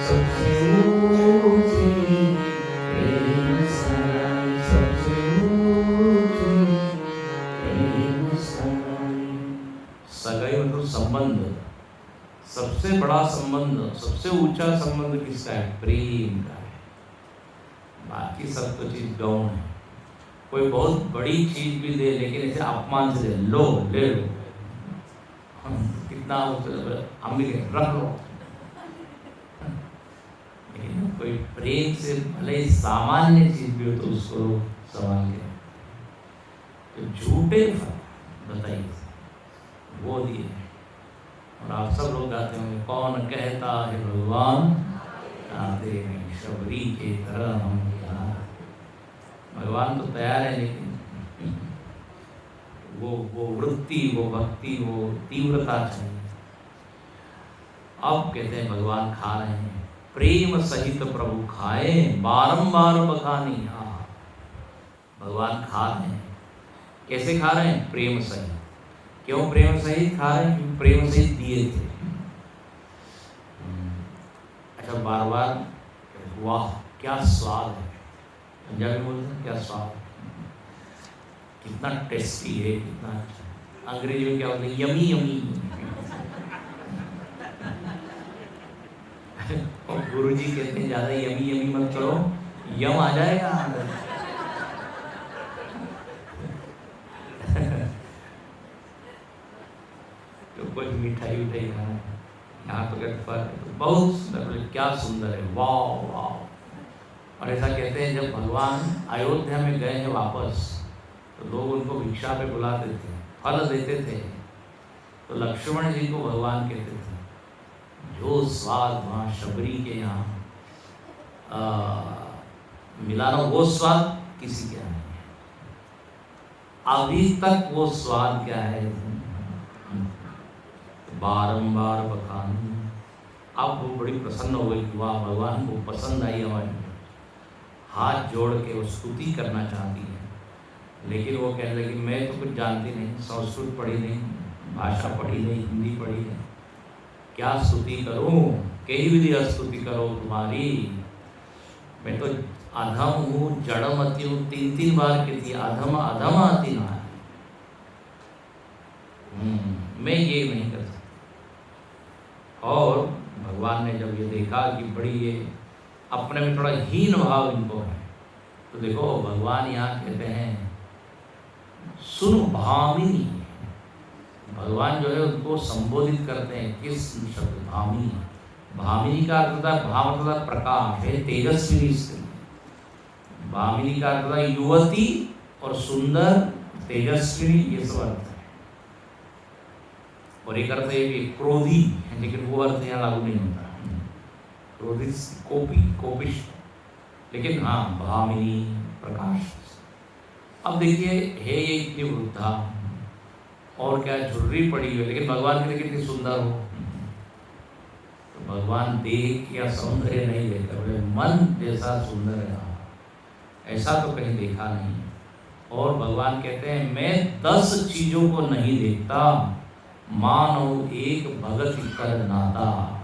सबसे ऊंची प्रेम सनाई, सबसे ऊंची प्रेम सनाई। सगाई मतलब संबंध, सबसे बड़ा संबंध, सबसे ऊंचा संबंध किसका है? प्रेम का है। बाकी सब तो चीज गौण है। कोई बहुत बड़ी चीज भी दे, लेकिन ऐसे अपमान से दे, लो ले लो, कितना हम भी रख लो, लेकिन कोई प्रेम से भले सामान्य चीज भी हो तो उसको संभाल के। तो झूठे फल बताइए वो दिए, और आप सब लोग गाते होंगे, कौन कहता है भगवान आते हैं शबरी के तरह हम यहाँ। भगवान तो तैयार है, लेकिन वो वृत्ति, वो भक्ति, वो तीव्रता चाहिए। अब कहते हैं भगवान खा रहे हैं, प्रेम सहित प्रभु खाए बारंबार बखानी। भगवान खा रहे हैं, कैसे खा रहे हैं? प्रेम सहित। क्यों प्रेम सहित खा रहे हैं? क्योंकि प्रेम सहित दिए थे। अच्छा, बार बार वाह क्या स्वाद है, पंजाबी में बोलते हैं क्या स्वाद, कितना टेस्टी है, कितना अच्छा। अंग्रेजी में क्या बोलते हैं? Yummy yummy. और गुरुजी कहते हैं ज्यादा यमी यमी मत करो, यम आ जाएगा अंदर। तो कोई मिठाई उठाई खाना, यहाँ तो कहते बहुत सुंदर, क्या सुंदर है, वाह वाह। और ऐसा कहते हैं जब भगवान अयोध्या में गए हैं वापस, तो लोग उनको भिक्षा पे बुलाते थे, फल देते थे, तो लक्ष्मण जी को भगवान कहते थे जो स्वाद वहाँ शबरी के यहाँ मिला ना, वो स्वाद किसी के यहाँ नहीं है अभी तक। वो स्वाद क्या है? बारंबार बखान। अब वो बड़ी प्रसन्न हो गई, वाह भगवान को पसंद आई हमारी। हाथ जोड़ के वो स्तुति करना चाहती है, लेकिन वो कह रहे कि मैं तो कुछ जानती नहीं, संस्कृत पढ़ी नहीं, भाषा पढ़ी नहीं, हिंदी पढ़ी नहीं, क्या स्तुति करूं? कई विधि स्तुति करो तुम्हारी, मैं तो अधम हूँ, जड़मती हूँ। 3 बार की थी, अधम अधम आती ना, मैं ये नहीं कर सकता। और भगवान ने जब ये देखा कि बड़ी ये अपने में थोड़ा हीन भाव इनको है, तो देखो भगवान यहाँ कहते हैं सुन भामिनी। भगवान जो है उनको संबोधित करते हैं किस शब्द? भामिनी। भामिनी का अर्थ होता है, भाव होता है प्रकाश है, तेजस्वी स्त्री। भामिनी का अर्थ होता है युवती और सुंदर, तेजस्वी, ये सब अर्थ है। और एक अर्थ है भी क्रोधी, लेकिन वो अर्थ यहाँ लागू नहीं होता। क्रोधित कोपिश, लेकिन हाँ भामिनी प्रकाश। अब देखिए है ये इतनी वृद्धा और क्या झुर्री पड़ी हुई, लेकिन भगवान के लिए कितनी सुंदर हो। तो भगवान देख या सौंदर्य नहीं देखते, बोले मन जैसा सुंदर है, ऐसा तो कहीं देखा नहीं। और भगवान कहते हैं मैं 10 चीजों को नहीं देखता, मानो एक भगत कर नाता।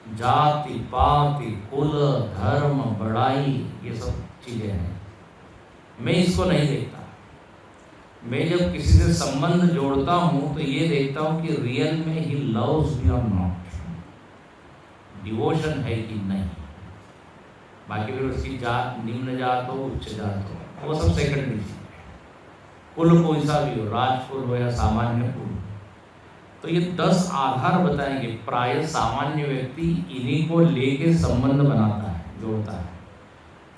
जाति पाति कुल धर्म बड़ाई, ये सब चीजें हैं, मैं इसको नहीं देखता। मैं जब किसी से संबंध जोड़ता हूँ तो ये देखता हूँ कि रियल में ही लव्स मी और नॉट, डिवोशन है कि नहीं। बाकी फिर उसकी जात निम्न जात हो, उच्च जात हो, वो सब सेकेंडरी चीज है। कुल कोई सा भी हो, राजकुल हो या सामान्य कुल। तो ये 10 आधार बताएंगे, प्राय सामान्य व्यक्ति इन्हीं को लेके संबंध बनाता है, जोड़ता है।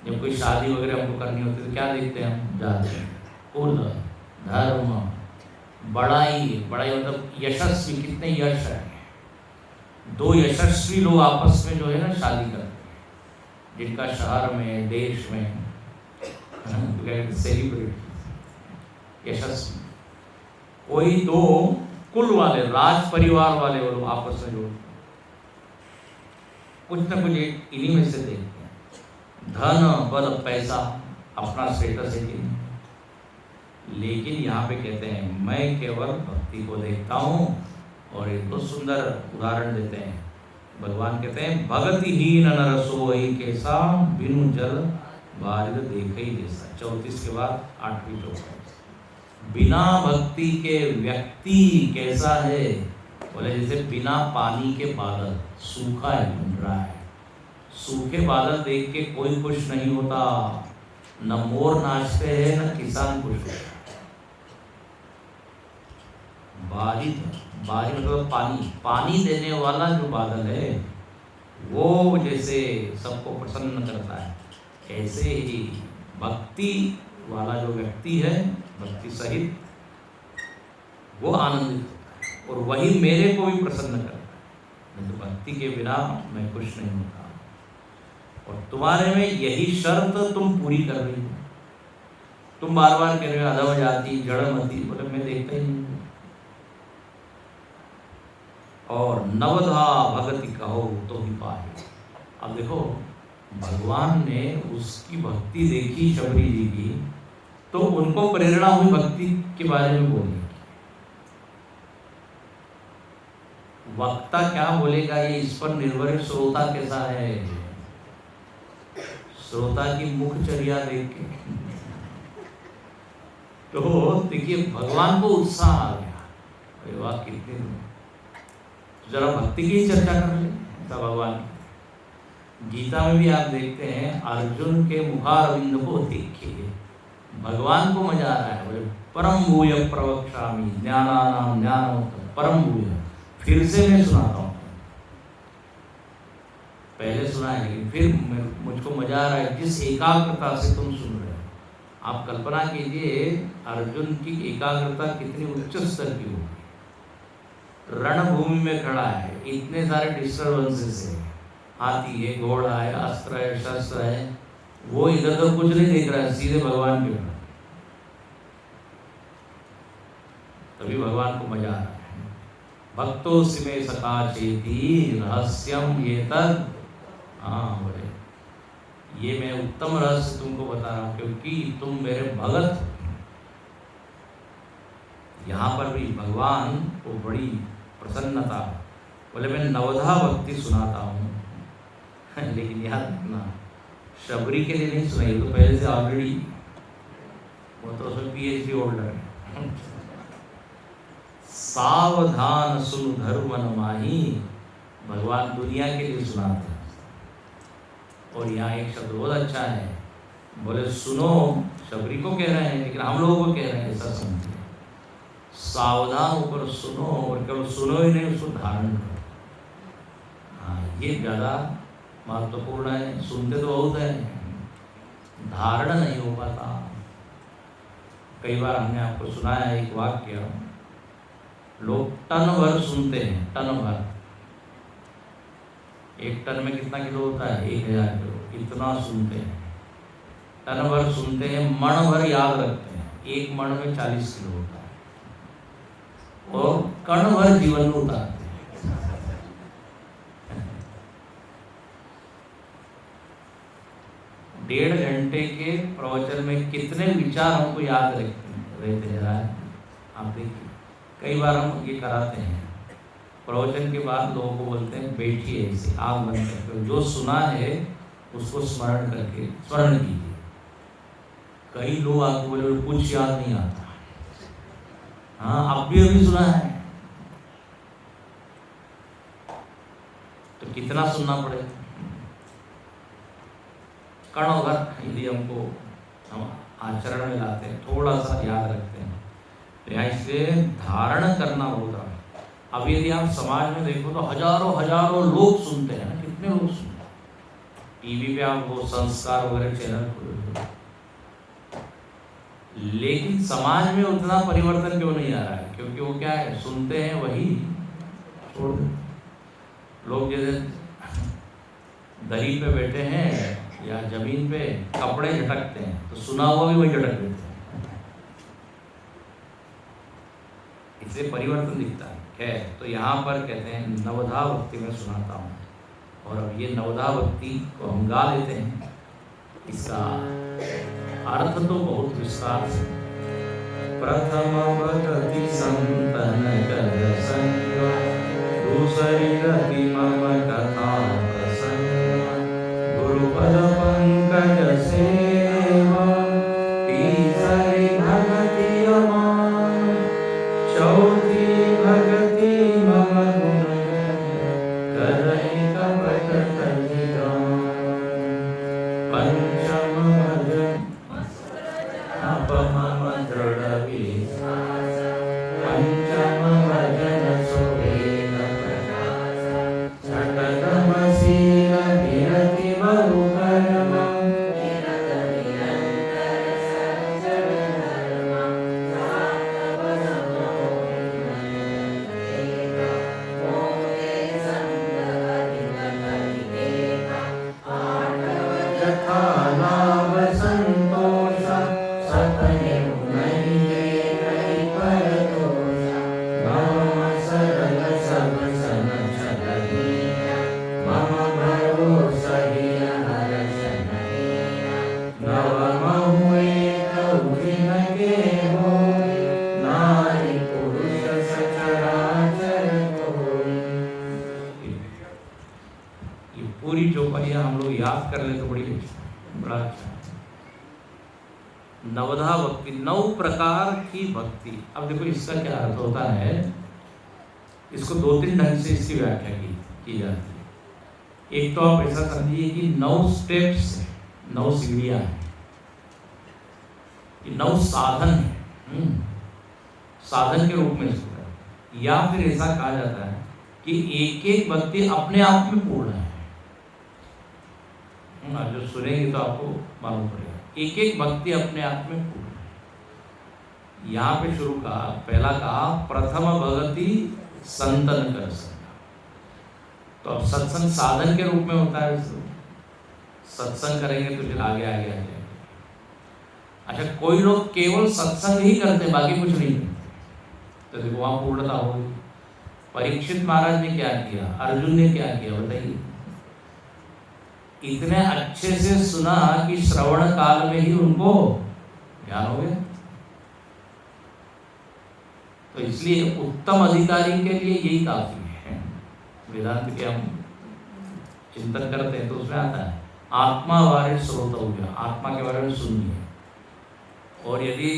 जब कोई शादी वगैरह हमको करनी होती है तो क्या देखते हैं हम? जाते हैं, कुल, धर्म, बड़ाई। बड़ाई मतलब यशस्वी, कितने यश है। 2 यशस्वी लोग आपस में जो है ना शादी करते हैं, जिनका शहर में, देश में सेलिब्रिटी यशस्वी। कोई 2 कुल वाले, राज परिवार वाले वो लोग आपस में जोड़ते हैं, कुछ ना कुछ इन्हीं में से देखते हैं। धन बल पैसा अपना स्टेटस है कि नहीं। लेकिन यहाँ पे कहते हैं मैं केवल भक्ति को देखता हूँ। और एक तो सुंदर उदाहरण देते हैं, भगवान कहते हैं भगतिहीन नर सोई कैसा, बिनु जल बारिद देखे ही जैसा। 34 के बाद 8वीं चौपाई। बिना भक्ति के व्यक्ति कैसा है? बोले जैसे बिना पानी के बादल, सूखा है, घूम रहा है। सूखे बादल देख के कोई खुश नहीं होता, न मोर नाचते हैं न किसान खुश होता। बारिद, बारिद मतलब पानी, पानी देने वाला जो बादल है वो जैसे सबको प्रसन्न करता है, ऐसे ही भक्ति वाला जो व्यक्ति है, भक्ति सहित, वो आनंदित होता है और वही मेरे को भी प्रसन्न करता है। नहीं तो भक्ति के बिना मैं खुश नहीं होता। और तुम्हारे में यही शर्त तुम पूरी कर रही हो। तुम बार बार कह रहे हो अधम जाति जड़मती, बोले मैं देखता ही नहीं। और नवधा भगति कहो तो ही पाए। अब देखो भगवान ने उसकी भक्ति देखी शबरी जी की, तो उनको प्रेरणा हुई भक्ति के बारे में बोलने की। वक्ता क्या बोलेगा ये इस पर निर्भर है, श्रोता कैसा है। श्रोता की मुखचर्या देख के तो देखिए भगवान को उत्साह आ गया, अरे वाह कितने, जरा भक्ति की चर्चा कर ले भगवान की। गीता में भी आप देखते हैं अर्जुन के मुखारविंद को देखिए, भगवान को मजा आ रहा है, बोले परम भूय प्रवक्ष्यामि ज्ञानानाम ज्ञानवत् परम भूय। फिर से मैं सुनाता हूँ, पहले सुना है लेकिन फिर मुझको मजा आ रहा है जिस एकाग्रता से तुम सुन रहे हो। आप कल्पना कीजिए अर्जुन की एकाग्रता कितनी उच्च स्तर की होगी। रणभूमि में खड़ा है, इतने सारे डिस्टर्बेंसेस है, हाथी है, घोड़ा है, अस्त्र है, शस्त्र है, वो इधर तो कुछ नहीं देख रहा है, सीधे भगवान के ऊपर। तभी भगवान को मजा आ रहा है। भक्तो सिमे सका चेती रहस्यम ये तद। हाँ बोले ये मैं उत्तम रहस्य तुमको बता रहा हूँ क्योंकि तुम मेरे भगत हो। यहाँ पर भी भगवान को बड़ी प्रसन्नता, बोले मैं नवधा भक्ति सुनाता हूँ लेकिन याद रखना शबरी के लिए नहीं सुनाई, तो पहले से ऑलरेडी वो तो उसमें PhD होल्डर है। सावधान सुन धर्म माही, भगवान दुनिया के लिए सुनाते हैं। और यहाँ एक शब्द बहुत अच्छा है, बोले सुनो, शबरी को कह रहे हैं लेकिन हम लोगों को कह रहे हैं, ऐसा समझिए सावधान होकर सुनो, और केवल सुनो ही नहीं उसको धारण करो। हाँ ये ज़्यादा महत्वपूर्ण है। सुनते तो बहुत है, धारण नहीं हो पाता। कई बार हमने आपको सुनाया एक वाक्य, लोग टन भर सुनते हैं, टन भर। एक टन में कितना किलो होता है? 1000 किलो। इतना सुनते हैं, टन भर सुनते हैं, मण भर याद रखते हैं। एक मण में 40 किलो होता है, और कण भर जीवन में उतारते हैं। 1.5 घंटे के प्रवचन में कितने विचार हमको याद रहते हैं। आप देखिए कई बार हम ये कराते हैं, प्रवचन के बाद लोगों को बोलते हैं बैठिए ऐसे आग बंद करके, जो सुना है उसको स्मरण करके स्मरण कीजिए। कई लोग आपको बोले कुछ याद नहीं आता। हाँ अब भी अभी सुना है तो कितना सुनना पड़ेगा। कणों भर यदि हमको हम आचरण में लाते हैं, थोड़ा सा याद रखते हैं, तो यहाँ इसलिए धारण करना होगा। अब यदि आप समाज में देखो तो हजारों हजारों लोग सुनते हैं ना, कितने लोग सुनते हैं। टीवी पे आप वो संस्कार वगैरह चैनल खोलो, लेकिन समाज में उतना परिवर्तन क्यों नहीं आ रहा है? क्योंकि वो क्या है, सुनते हैं वही छोड़ देते। लोग जैसे दरी पे बैठे हैं या जमीन पे कपड़े झटकते हैं, तो सुना हुआ भी वही झटक देते हैं। इससे परिवर्तन दिखता है। तो यहाँ पर कहते हैं नवधा भक्ति में सुनाता हूँ, और अब ये नवधा भक्ति को हम गा लेते हैं। इसका अर्थ तो बहुत विस्तार से, प्रथम भक्ति संतन कर संग, दूसरी गति मम कथा प्रसंग, गुरुपद पंकज सेवा, तीसरी भक्ति अमान, चौथी भक्ति मम गुण करहि कपट तजिदान, पंचम भजन अपमम दृढ़ विश्वास, पाठ कर ले तो बड़ा अच्छा। नवधा भक्ति, 9 प्रकार की भक्ति। अब देखो इसका क्या अर्थ होता है, इसको 2-3 ढंग से इसकी व्याख्या की जाती है। एक तो आप ऐसा समझिए कि 9 स्टेप्स है, 9 सीढ़ियां हैं, 9 साधन है, साधन के रूप में इसको, या फिर ऐसा कहा जाता है कि एक एक भक्ति अपने आप में पूर्ण है। जो सुनेंगे तो आपको मालूम पड़ेगा, एक एक भक्ति अपने आप में पूर्ण है। यहाँ पे शुरू कहा, पहला कहा प्रथम भगति संतन कर सकता। तो अब सत्संग साधन के रूप में होता है, सत्संग करेंगे तो फिर आगे आ जाएंगे। अच्छा, कोई लोग केवल सत्संग ही करते, बाकी कुछ नहीं करते, तो देखो वहां पूर्णता होगी। परीक्षित महाराज ने क्या किया, अर्जुन ने क्या किया बताइए। इतने अच्छे से सुना कि श्रवण काल में ही उनको ज्ञान हो गया। तो इसलिए उत्तम अधिकारी के लिए यही काफी है। वेदांत के हम चिंतन करते हैं तो उसमें आता है आत्मा बारे श्रोतव्य, आत्मा के बारे में सुनिए। और यदि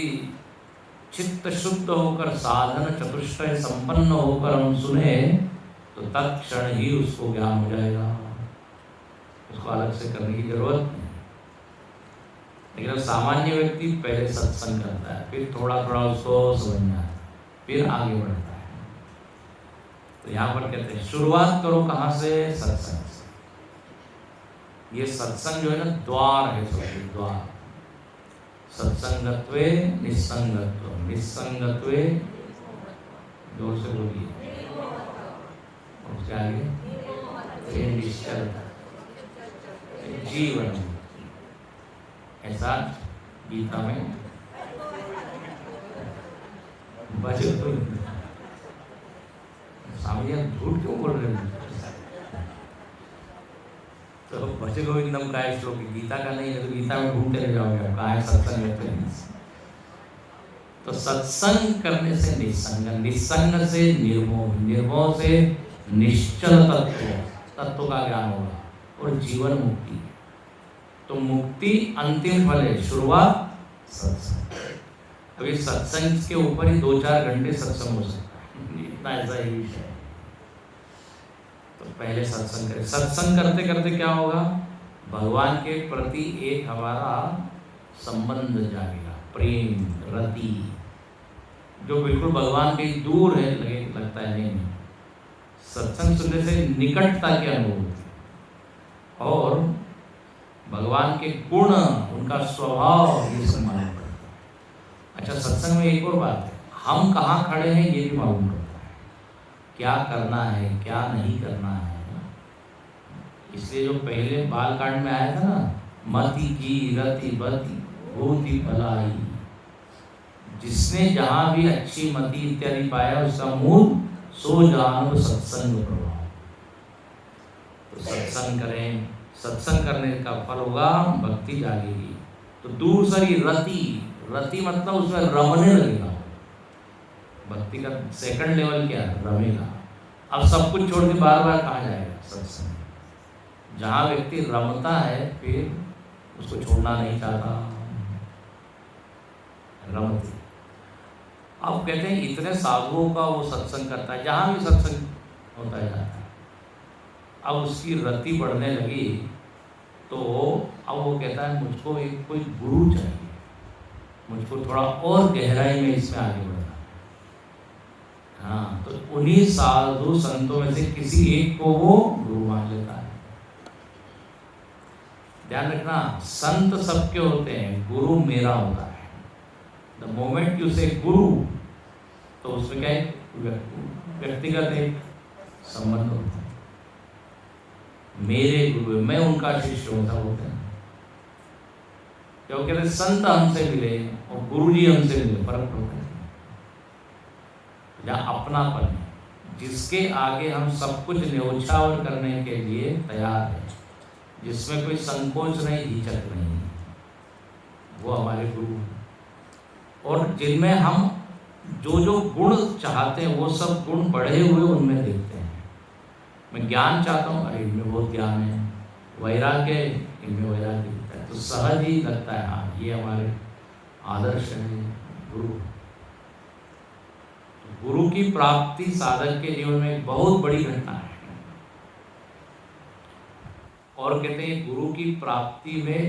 चित्त शुद्ध होकर साधन चतुष्टय संपन्न होकर हम सुने तो तत्क्षण ही उसको ज्ञान हो जाएगा, उसको अलग से करने की जरूरत नहीं। लेकिन सामान्य व्यक्ति पहले सत्संग करता है, फिर थोड़ा थोड़ा उसको समझना है, फिर आगे बढ़ता है। तो यहाँ पर कहते हैं शुरुआत करो कहाँ से, सत्संग से। ये सत्संग जो है ना द्वार है, सबसे द्वार। सत्संगत्वे निस्संगत्व, निस्संगत्वे जोर से बोलिए, और उसके आगे निश्चलता, जीवन। ऐसा गीता में बचे तो स्वामी झूठ क्यों बोल रहे हैं। तो भज गोविंदम का है श्लोक, गीता का नहीं है तो गीता में ढूंढते रह जाओगे, कहाँ है सत्संग में। तो सत्संग करने से निस्संग, निस्संग से निर्मोह, निर्मोह से निश्चल तत्व का ज्ञान होगा और जीवन मुक्ति। तो मुक्ति अंतिम फल है, शुरुआत सत्संग। अभी सत्संग के ऊपर ही 2-4 घंटे सत्संग हो सकता है, इतना ऐसा ही विषय है। तो पहले सत्संग करें। सत्संग करते करते क्या होगा, भगवान के प्रति एक हमारा संबंध जागेगा, प्रेम रति, जो बिल्कुल भगवान के दूर है लगता है नहीं। सत्संग सुनने से निकटता की अनुभूति और भगवान के गुण, उनका स्वभाव, ये सब मालूम पड़ता है। अच्छा, सत्संग में एक और बात है, हम कहाँ खड़े हैं ये भी मालूम पड़ता है, क्या करना है क्या नहीं करना है। इसलिए जो पहले बालकांड में आया था ना, मति की रति बति भूति भलाई, जिसने जहाँ भी अच्छी मति इत्यादि पाया उसका मूल सो जानो सत्संग प्रभाव। तो सत्संग करें, सत्संग करने का फल होगा भक्ति जागेगी। तो दूसरी रति, रति मतलब उसमें रमने लगेगा। भक्ति का सेकंड लेवल क्या है, रमेगा। अब सब कुछ छोड़ के बार बार कहाँ जाएगा, सत्संग। जहाँ व्यक्ति रमता है फिर उसको छोड़ना नहीं चाहता, रमते। अब कहते हैं इतने साधुओं का वो सत्संग करता है, जहाँ भी सत्संग होता जाता है। अब उसकी रति बढ़ने लगी तो अब वो कहता है मुझको एक कोई गुरु चाहिए, मुझको थोड़ा और गहराई में इसमें आगे बढ़ना। हाँ, तो उन्हीं साधु संतों में से किसी एक को वो गुरु मान लेता है। ध्यान रखना, संत सबके होते हैं, गुरु मेरा होता है। द मोमेंट यू से गुरु, तो उसमें क्या है, व्यक्तिगत एक संबंध होता है। मेरे गुरु, मैं उनका शिष्य होता होता है। क्योंकि संत हमसे मिले और गुरु जी हमसे मिले, फर्क होता है। जहाँ अपनापन है, जिसके आगे हम सब कुछ न्योछावर करने के लिए तैयार है, जिसमें कोई संकोच नहीं, हिचक नहीं, वो हमारे गुरु। और जिनमें हम जो जो गुण चाहते हैं वो सब गुण बढ़े हुए उनमें देखते हैं। मैं ज्ञान चाहता हूँ, अरे इनमें बहुत ज्ञान है, वैराग्य, इनमें वैराग्य दिखता है, तो सहज ही लगता है हाँ ये हमारे आदर्श है गुरु। तो गुरु की प्राप्ति साधक के जीवन में एक बहुत बड़ी घटना है। और कहते हैं गुरु की प्राप्ति में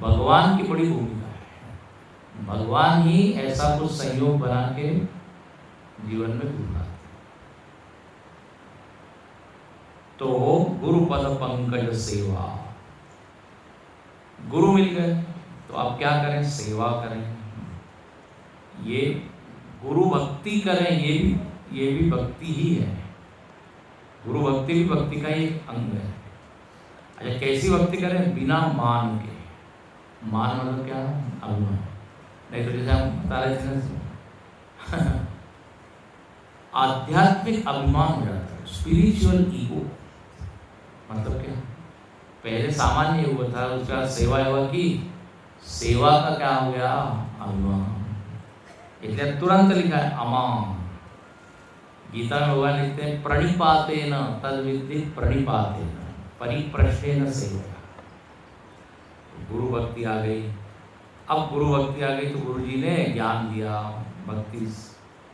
भगवान की बड़ी भूमिका है। भगवान ही ऐसा कुछ संयोग बना के जीवन में गुरु लाते। तो गुरु पद पंकज सेवा, गुरु मिल गए तो आप क्या करें? सेवा करें। ये गुरु भक्ति करें, ये भी भक्ति ही है। गुरु भक्ति भी भक्ति का ही एक अंग है। अच्छा, कैसी भक्ति करें? बिना मान के। मान मतलब क्या? अभिमान। नहीं तो जैसे हम बता रहे थे ना, आध्यात्मिक अभिमान हो जाता है, स्पिरिचुअल ईगो। मतलब क्या? पहले सामान्य ईगो था, उसके बाद सेवा एवं की, सेवा का क्या हो गया? अभिमान। इसलिए तुरंत लिखा है अमान। गीता में भगवान लिखते हैं प्रणिपातेन तद विद्धि प्रणिपातेन परिप्रश्नेन सेवा। गुरु भक्ति आ गई। अब गुरु भक्ति आ गई तो गुरु जी ने ज्ञान दिया, भक्ति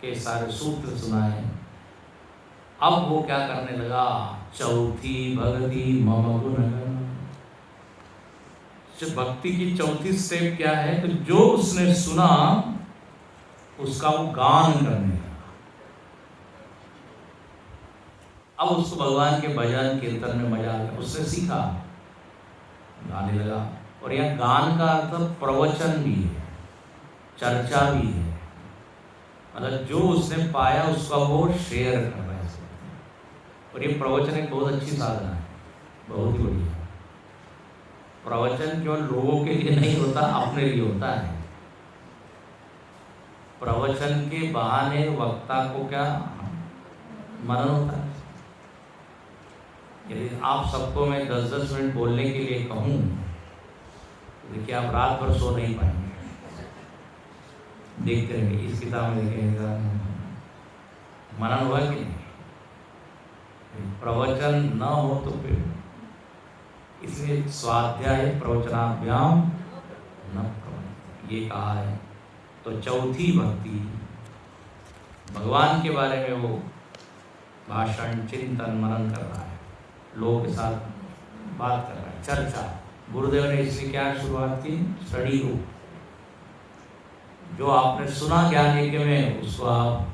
के सारे सूत्र सुनाए। अब वो क्या करने लगा? चौथी भक्ति मम गुणगण। भक्ति की चौथी स्टेप क्या है? तो जो उसने सुना उसका वो गान करने लगा। अब उसको भगवान के भजन कीर्तन में मजा आ गया, उसने सीखा, गाने लगा। और यह गान का अर्थ प्रवचन भी है, चर्चा भी है। मतलब जो उसने पाया उसका वो शेयर कर रहा है। और ये प्रवचन एक बहुत अच्छी साधना है, बहुत ही बढ़िया। प्रवचन केवल लोगों के लिए नहीं होता, अपने लिए होता है। प्रवचन के बहाने वक्ता को क्या मनन होता है। यदि आप सबको मैं 10-10 मिनट बोलने के लिए कहूँ तो देखिए आप रात भर सो नहीं पाएंगे। देखते रहेंगे, इस किताब में देखेंगे मनन हुआ कि नहीं। प्रवचन न हो तो फिर, इसलिए स्वाध्याय प्रवचनाभ्याम न प्रवचन ये कहा है। तो चौथी भक्ति, भगवान के बारे में वो भाषण चिंतन मनन कर रहा है, लोगों के साथ बात कर रहा है, चर्चा। गुरुदेव ने इसलिए क्या शुरुआत की? स्टडी रूप। जो आपने सुना ज्ञान यज्ञ में उसको आप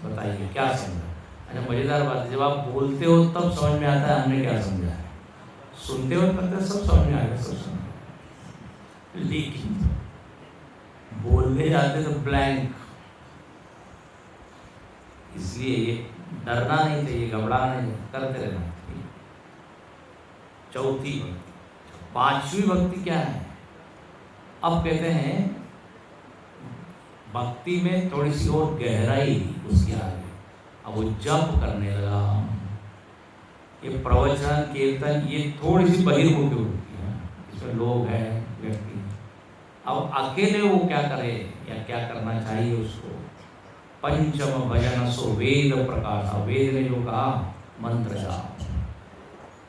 बताइए क्या समझा। अच्छा, मजेदार बात है, जब आप बोलते हो तब समझ में आता है हमने क्या समझा है। सुनते हो तब सब समझ में आ गया, सब समझ में। लेकिन बोलने जाते तो ब्लैंक। इसलिए ये डरना नहीं चाहिए, घबराना नहीं, करते रहना चाहिए। चौथी भक्ति। पांचवी भक्ति क्या है? अब कहते हैं भक्ति में थोड़ी सी और गहराई उसकी आ गई। अब वो जप करने लगा। ये प्रवचन कीर्तन ये थोड़ी सी बहिर्मुखी होती है, इसमें लोग हैं, व्यक्ति। अब अकेले वो क्या करे या क्या करना चाहिए उसको? पंचम भजन सो वेद प्रकाश। वेद ने जो कहा मंत्र जाप,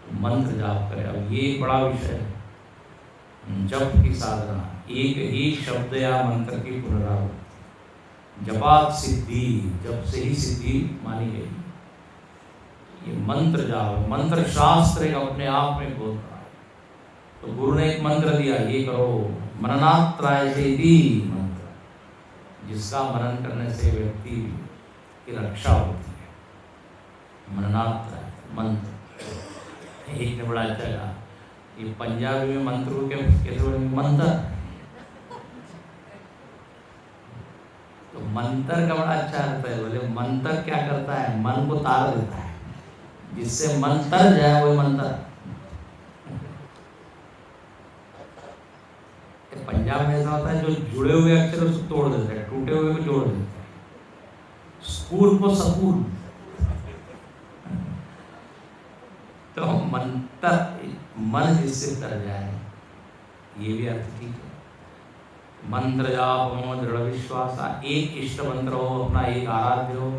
तो मंत्र जाप करे। अब ये बड़ा विषय है, जप की साधना। एक ही शब्द या मंत्र की पुनरावृत्ति। जपात सिद्धि, जप से ही सिद्धि मानी गई। ये मंत्र जाप, मंत्र शास्त्र एक अपने आप में बोल रहा है। तो गुरु ने एक मंत्र दिया, ये करो मननात्राय से मंत्र, जिसका मनन करने से व्यक्ति की रक्षा होती है। मननात्राय मंत्र। एक ने बड़ा अच्छा कहा, ये पंजाबी में मंत्र को कैसे बोलेंगे? मंत्र। तो मंत्र का बड़ा अच्छा अर्थ है। बोले मंत्र क्या करता है? मन को तार देता है, जिससे मन तर जाए वही मंत्र। पंजाब में ऐसा होता है, जो जुड़े हुए अक्षर उसको तोड़ देते हैं, टूटे हुए को जोड़ देते हैं, स्कूल को सकूल। तो मंत्र, मन जिससे तर जाए, ये भी अर्थ ठीक है। मंत्र जाप हो, दृढ़ विश्वास, एक इष्ट मंत्र हो, अपना एक आराध्य हो।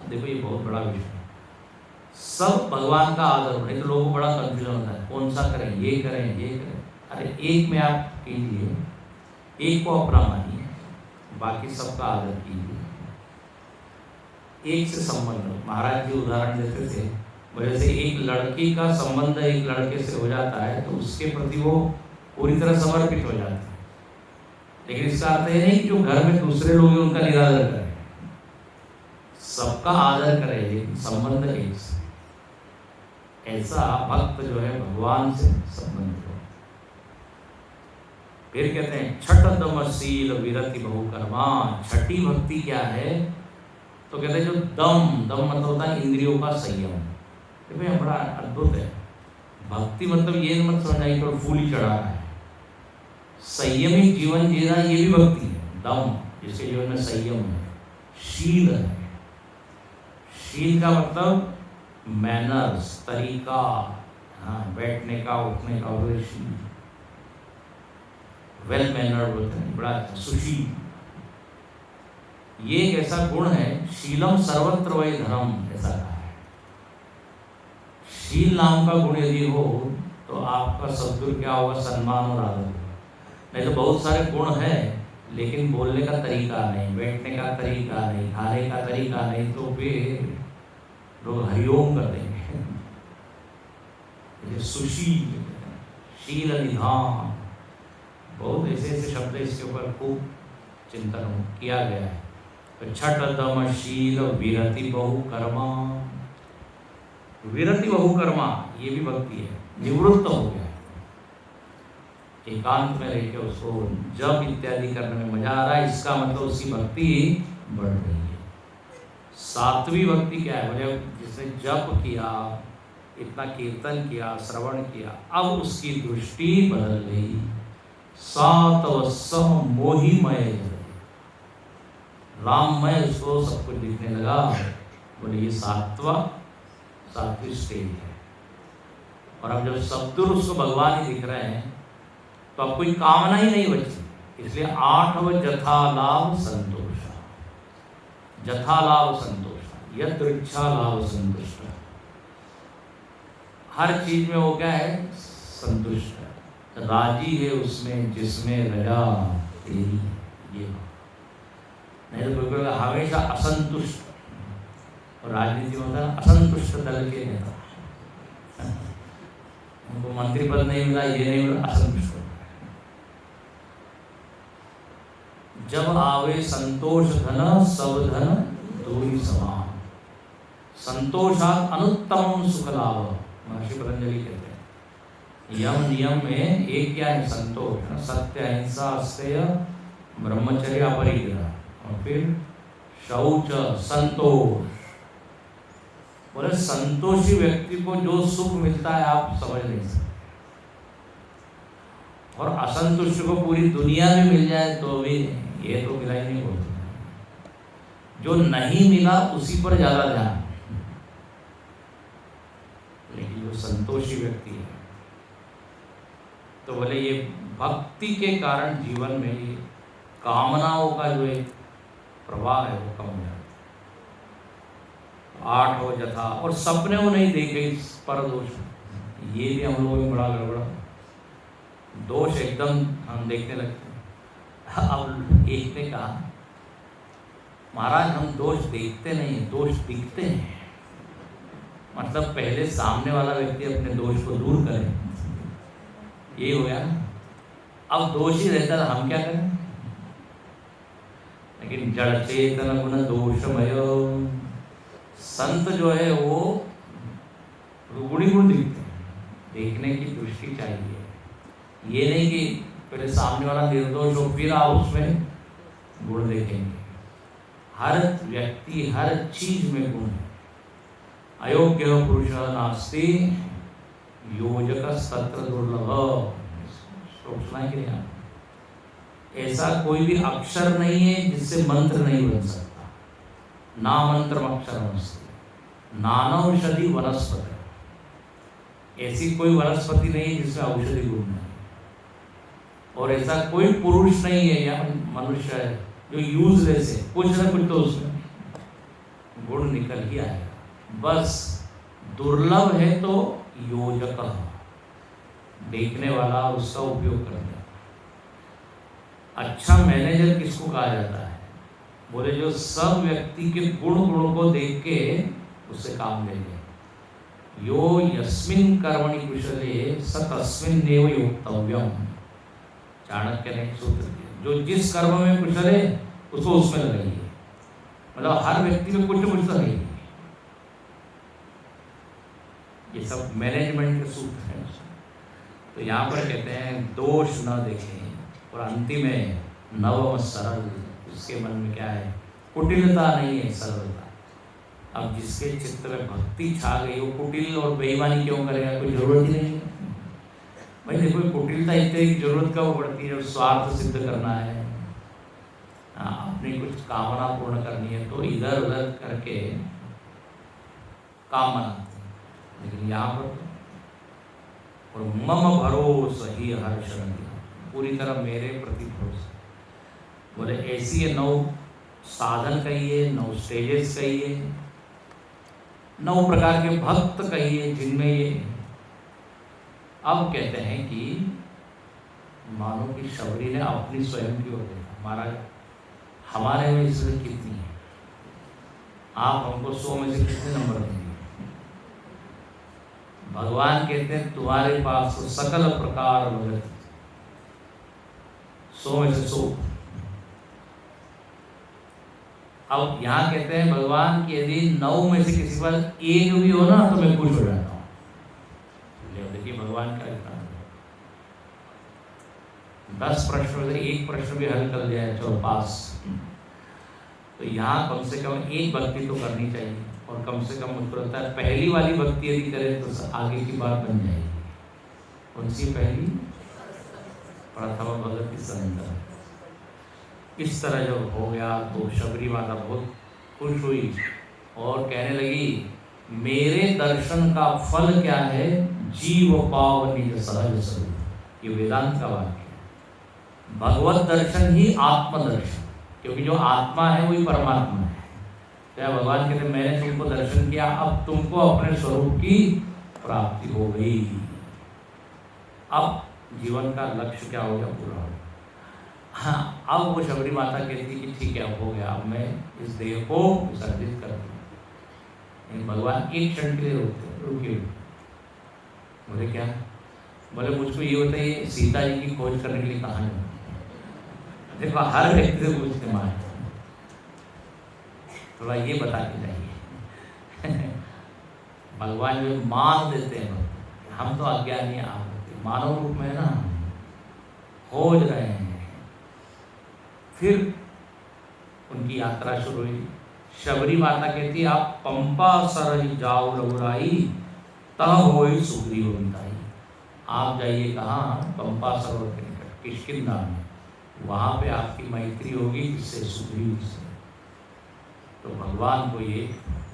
देखो ये बहुत बड़ा विषय है। सब भगवान का आदर हो। नहीं तो लोगों को बड़ा कंफ्यूजन होता है, कौन सा करें, ये करें, ये करें। अरे एक में आप कीजिए, एक को अपना मानिए, बाकी सबका आदर कीजिए, एक से संबंध। महाराज जी उदाहरण देते थे, वैसे एक लड़की का संबंध एक लड़के से हो जाता है तो उसके प्रति वो पूरी तरह समर्पित हो जाता है। लेकिन इसका अर्थ ये नहीं कि जो घर में दूसरे लोग हैं उनका निरादर करें, सबका आदर करें, लेकिन संबंध एक से। ऐसा भक्त जो है भगवान से संबंध हो। फिर कहते हैं छठ दमशील विरति बहुकर्मा। छठी भक्ति क्या है? तो कहते हैं जो दम मतलब होता है इंद्रियों का संयम। भैया बड़ा अद्भुत है। भक्ति मतलब ये मत समझना कि तो फूल ही चढ़ा रहा है। संयमित जीवन जीना ये भी भक्ति है। दम, जिसके जीवन में संयम है, शील है। शील का मतलब मैनर्स, तरीका, हाँ, बैठने का, उठने का, वो शील। वेल मैनर्ड बोलते हैं, बड़ा सुशील। ये एक ऐसा गुण है, शीलम सर्वत्र वै धर्म, ऐसा कहा है। शील नाम का गुण यदि हो तो आपका सद्गुरु क्या होगा? सम्मान और आदर होगा। नहीं तो बहुत सारे गुण हैं लेकिन बोलने का तरीका नहीं, बैठने का तरीका नहीं, खाने का तरीका नहीं, तो फिर लोग हरिओम कर देंगे। सुशील, शील निधान, बहुत ऐसे ऐसे शब्द इसके ऊपर खूब चिंतन किया गया है। तो छठ दम शील विरति बहुकर्मा। विरति बहुकर्मा ये भी भक्ति है। निवृत्त हो गया, एकांत में रहकर उसको जप इत्यादि करने में मजा आ रहा है, इसका मतलब उसकी भक्ति बढ़ रही है। सात्विक भक्ति क्या है? बोले जिसने जप किया, इतना कीर्तन किया, श्रवण किया, अब उसकी दृष्टि बदल गई। सातवस्सह मोहिमय, राममय उसको सब कुछ दिखने लगा। बोले ये सात्विक स्टेज है। और अब जब सद्गुरु उसको भगवान ही दिख रहे हैं तो अब कोई कामना ही नहीं बची। इसलिए 8 जथा लाभ संतोष, जथा लाभ संतोष, यदृच्छा लाभ संतुष्ट। हर चीज में वो क्या है? संतुष्ट है, राजी है उसमें जिसमें रजा तेरी। ये नहीं तो कोई हमेशा असंतुष्ट, और राजनीति में होता है असंतुष्ट दल के नेता। उनको मंत्री पद नहीं मिला, ये नहीं मिला, असंतुष्ट। जब आवे संतोष धन सब धन दूरी समान। संतोषात अनुत्तम सुख लाभ, महर्षि पतंजलि कहते हैं। यम नियम में एक क्या है? संतोष, सत्य, अहिंसा, अस्तेय, ब्रह्मचर्य, अपरिग्रह, और फिर शौच, संतोष। बोले संतोषी व्यक्ति को जो सुख मिलता है आप समझ नहीं सकते। और असंतुष्ट को पूरी दुनिया में मिल जाए तो भी ये तो मिला ही नहीं बोलते। जो नहीं मिला उसी पर ज्यादा ध्यान। लेकिन जो संतोषी व्यक्ति है तो बोले ये भक्ति के कारण जीवन में ये कामनाओं का जो एक प्रवाह है वो कम हो जाता है। 8 हो जथा, और सपने वो नहीं देखे पर दोष, ये भी हम लोगों में बड़ा गड़बड़ा दोष एकदम हम देखने लगते हैं। अब एक ने कहा महाराज हम दोष देखते नहीं, दोष दिखते हैं। मतलब पहले सामने वाला व्यक्ति अपने दोष को दूर करे, ये हो गया ना। अब दोष ही रहता है, हम क्या करें? लेकिन जड़ चेतन गुण दोषमय संत जो है वो गुणी गुण दिखते हैं। देखने की दृष्टि चाहिए, ये नहीं कि पहले सामने वाला निर्दोष हो फिर आप उसमें गुण देखेंगे। हर व्यक्ति हर चीज में गुण है। अयोग्य पुरुष नास्ति योजक तत्र दुर्लभ। सुना कि नहीं? ऐसा कोई भी अक्षर नहीं है जिससे मंत्र नहीं बन सकता। ना मंत्र अक्षर नानौषधि वनस्पति। ऐसी कोई वनस्पति नहीं है जिसमें औषधि गुण नहीं। और ऐसा कोई पुरुष नहीं है या मनुष्य है जो यूजलेस है, कुछ ना कुछ तो उसमें गुण निकल ही आएगा। बस दुर्लभ है तो योजक, देखने वाला उसका उपयोग करने वाला। अच्छा मैनेजर किसको कहा जाता है? बोले जो सब व्यक्ति के गुणों को देख के उससे काम ले ले। यो यस्मिन कर्मणि कुशले स तस्मिन्नेव योक्तव्यम। चाणक्य ने सूत्र दिया, जो जिस कर्म में कुशल है उसको उसमें लगाइए। मतलब हर व्यक्ति में कुछ कुछ तो नहीं। ये सब मैनेजमेंट के सूत्र हैं। तो यहाँ पर कहते हैं दोष न देखें, और अंतिम है नवम सरल। उसके मन में क्या है? कुटिलता नहीं है, सरलता। अब जिसके चित्त में भक्ति छा गई वो कुटिल और बेईमानी क्यों करेगा? कोई जरूरत ही नहीं है भाई। देखो कुटिलता इतने की जरूरत कब पड़ती है? स्वार्थ सिद्ध करना है, अपनी कुछ कामना पूर्ण करनी है, तो इधर उधर करके काम बनाते हैं। लेकिन यहाँ पर और मम भरोसा ही हर्ष, पूरी तरह मेरे प्रति भरोसा। बोले ऐसी ये 9 साधन कहिए, 9 स्टेजेस कहिए, 9 प्रकार के भक्त कहिए, जिनमें ये अब कहते हैं कि मानो कि शबरी ने अपनी स्वयं की ओर देखा, महाराज हमारे में इसमें कितनी है? आप हमको 100 में से कितने नंबर देंगे? भगवान कहते हैं तुम्हारे पास तो सकल प्रकार भगत, 100 में से 100। अब यहाँ कहते हैं भगवान की यदि 9 में से किसी पास 1 भी हो ना तो मैं खुश हो जाता हूँ। देखिए भगवान का इतना 10 प्रश्न में से 1 प्रश्न भी हल कर दिया है, चलो पास। तो यहाँ कम से कम 1 भक्ति तो करनी चाहिए, और कम से कम मुझको लगता है पहली वाली भक्ति यदि करें तो आगे की बात बन जाएगी। उनसी पहली प्रथम भगवती संत। इस तरह जब हो गया तो शबरी माता बहुत खुश हुई और कहने लगी मेरे दर्शन का फल क्या है? जीव पाव निज सहज स्वरूप। ये वेदांत का वाक्य है। भगवत दर्शन ही आत्मदर्शन, क्योंकि जो आत्मा है वही परमात्मा है। क्या भगवान कहते मैंने तुमको दर्शन किया, अब तुमको अपने स्वरूप की प्राप्ति हो गई। अब जीवन का लक्ष्य क्या हो गया? पूरा हो गया। हाँ, अब वो शबरी माता कहती कि ठीक है अब हो गया, अब मैं इस देह को विसर्जित कर दूँ। भगवान एक क्षण के लिए रुके। बोले क्या? बोले मुझको ये बताइए सीता जी की खोज करने के लिए कहाँ जाऊँ? देखो हर व्यक्ति से पूछते माँ, थोड़ा ये बता के जाइए। भगवान जो मान देते हैं, हम तो अज्ञानी, आप मानव रूप में ना खोज रहे हैं। फिर उनकी यात्रा शुरू हुई। शबरी माता कहती आप पंपा सरहि जाओ रघुराई, तह होई सुग्रीव मिताई। आप जाइए कहाँ? पंपा सरोवर के निकट किष्किंधा में, वहाँ पे आपकी मैत्री होगी इससे, सुग्रीव से। तो भगवान को ये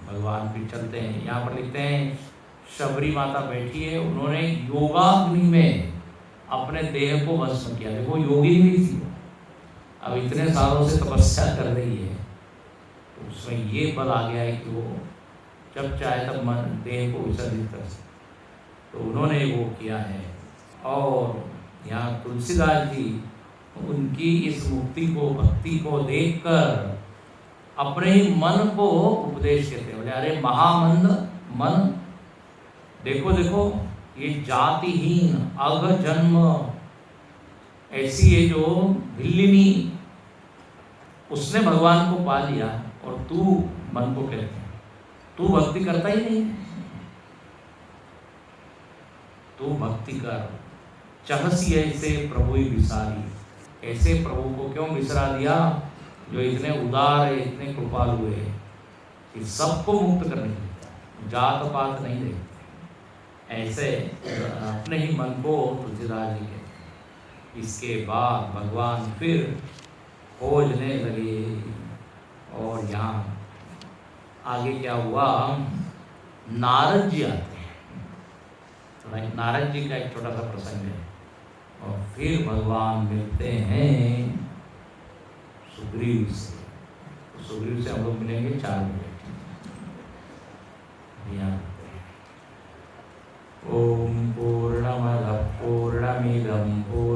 भगवान भी चलते हैं। यहाँ पर लिखते हैं शबरी माता बैठी है, उन्होंने योगाग्नि में अपने देह को भस्म किया। देखो योगी भी थी, अब इतने सालों से तपस्या कर रही है, तो उसमें ये बल आ गया है कि वो जब चाहे तब मन देह को विसर्जित कर सकते। तो उन्होंने वो किया है। और यहाँ तुलसीदास जी उनकी इस मुक्ति को, भक्ति को देखकर अपने ही मन को उपदेश देते हैं। बोले अरे महामंद मन, देखो देखो ये जातिहीन अघ जन्म ऐसी है जो भिल्लिनी, उसने भगवान को पा लिया और तू मन को कहते हैं तू भक्ति करता ही नहीं। तू भक्ति कर, चहसी ऐसे प्रभु ही विसारी। ऐसे प्रभु को क्यों विसरा दिया जो इतने उदार है, इतने कृपालु है, कि सबको मुक्त करने के, जात पात नहीं देखते। ऐसे अपने ही मन को तुलसीदास जी के। इसके बाद भगवान फिर खोजने लगे। और यहाँ आगे क्या हुआ? नारद जी आते हैं। नारद जी का एक छोटा सा प्रसंग है। और फिर भगवान मिलते हैं सुग्रीव से। तो सुग्रीव से हम लोग मिलेंगे 4 बजे। यहाँ संपूर्ण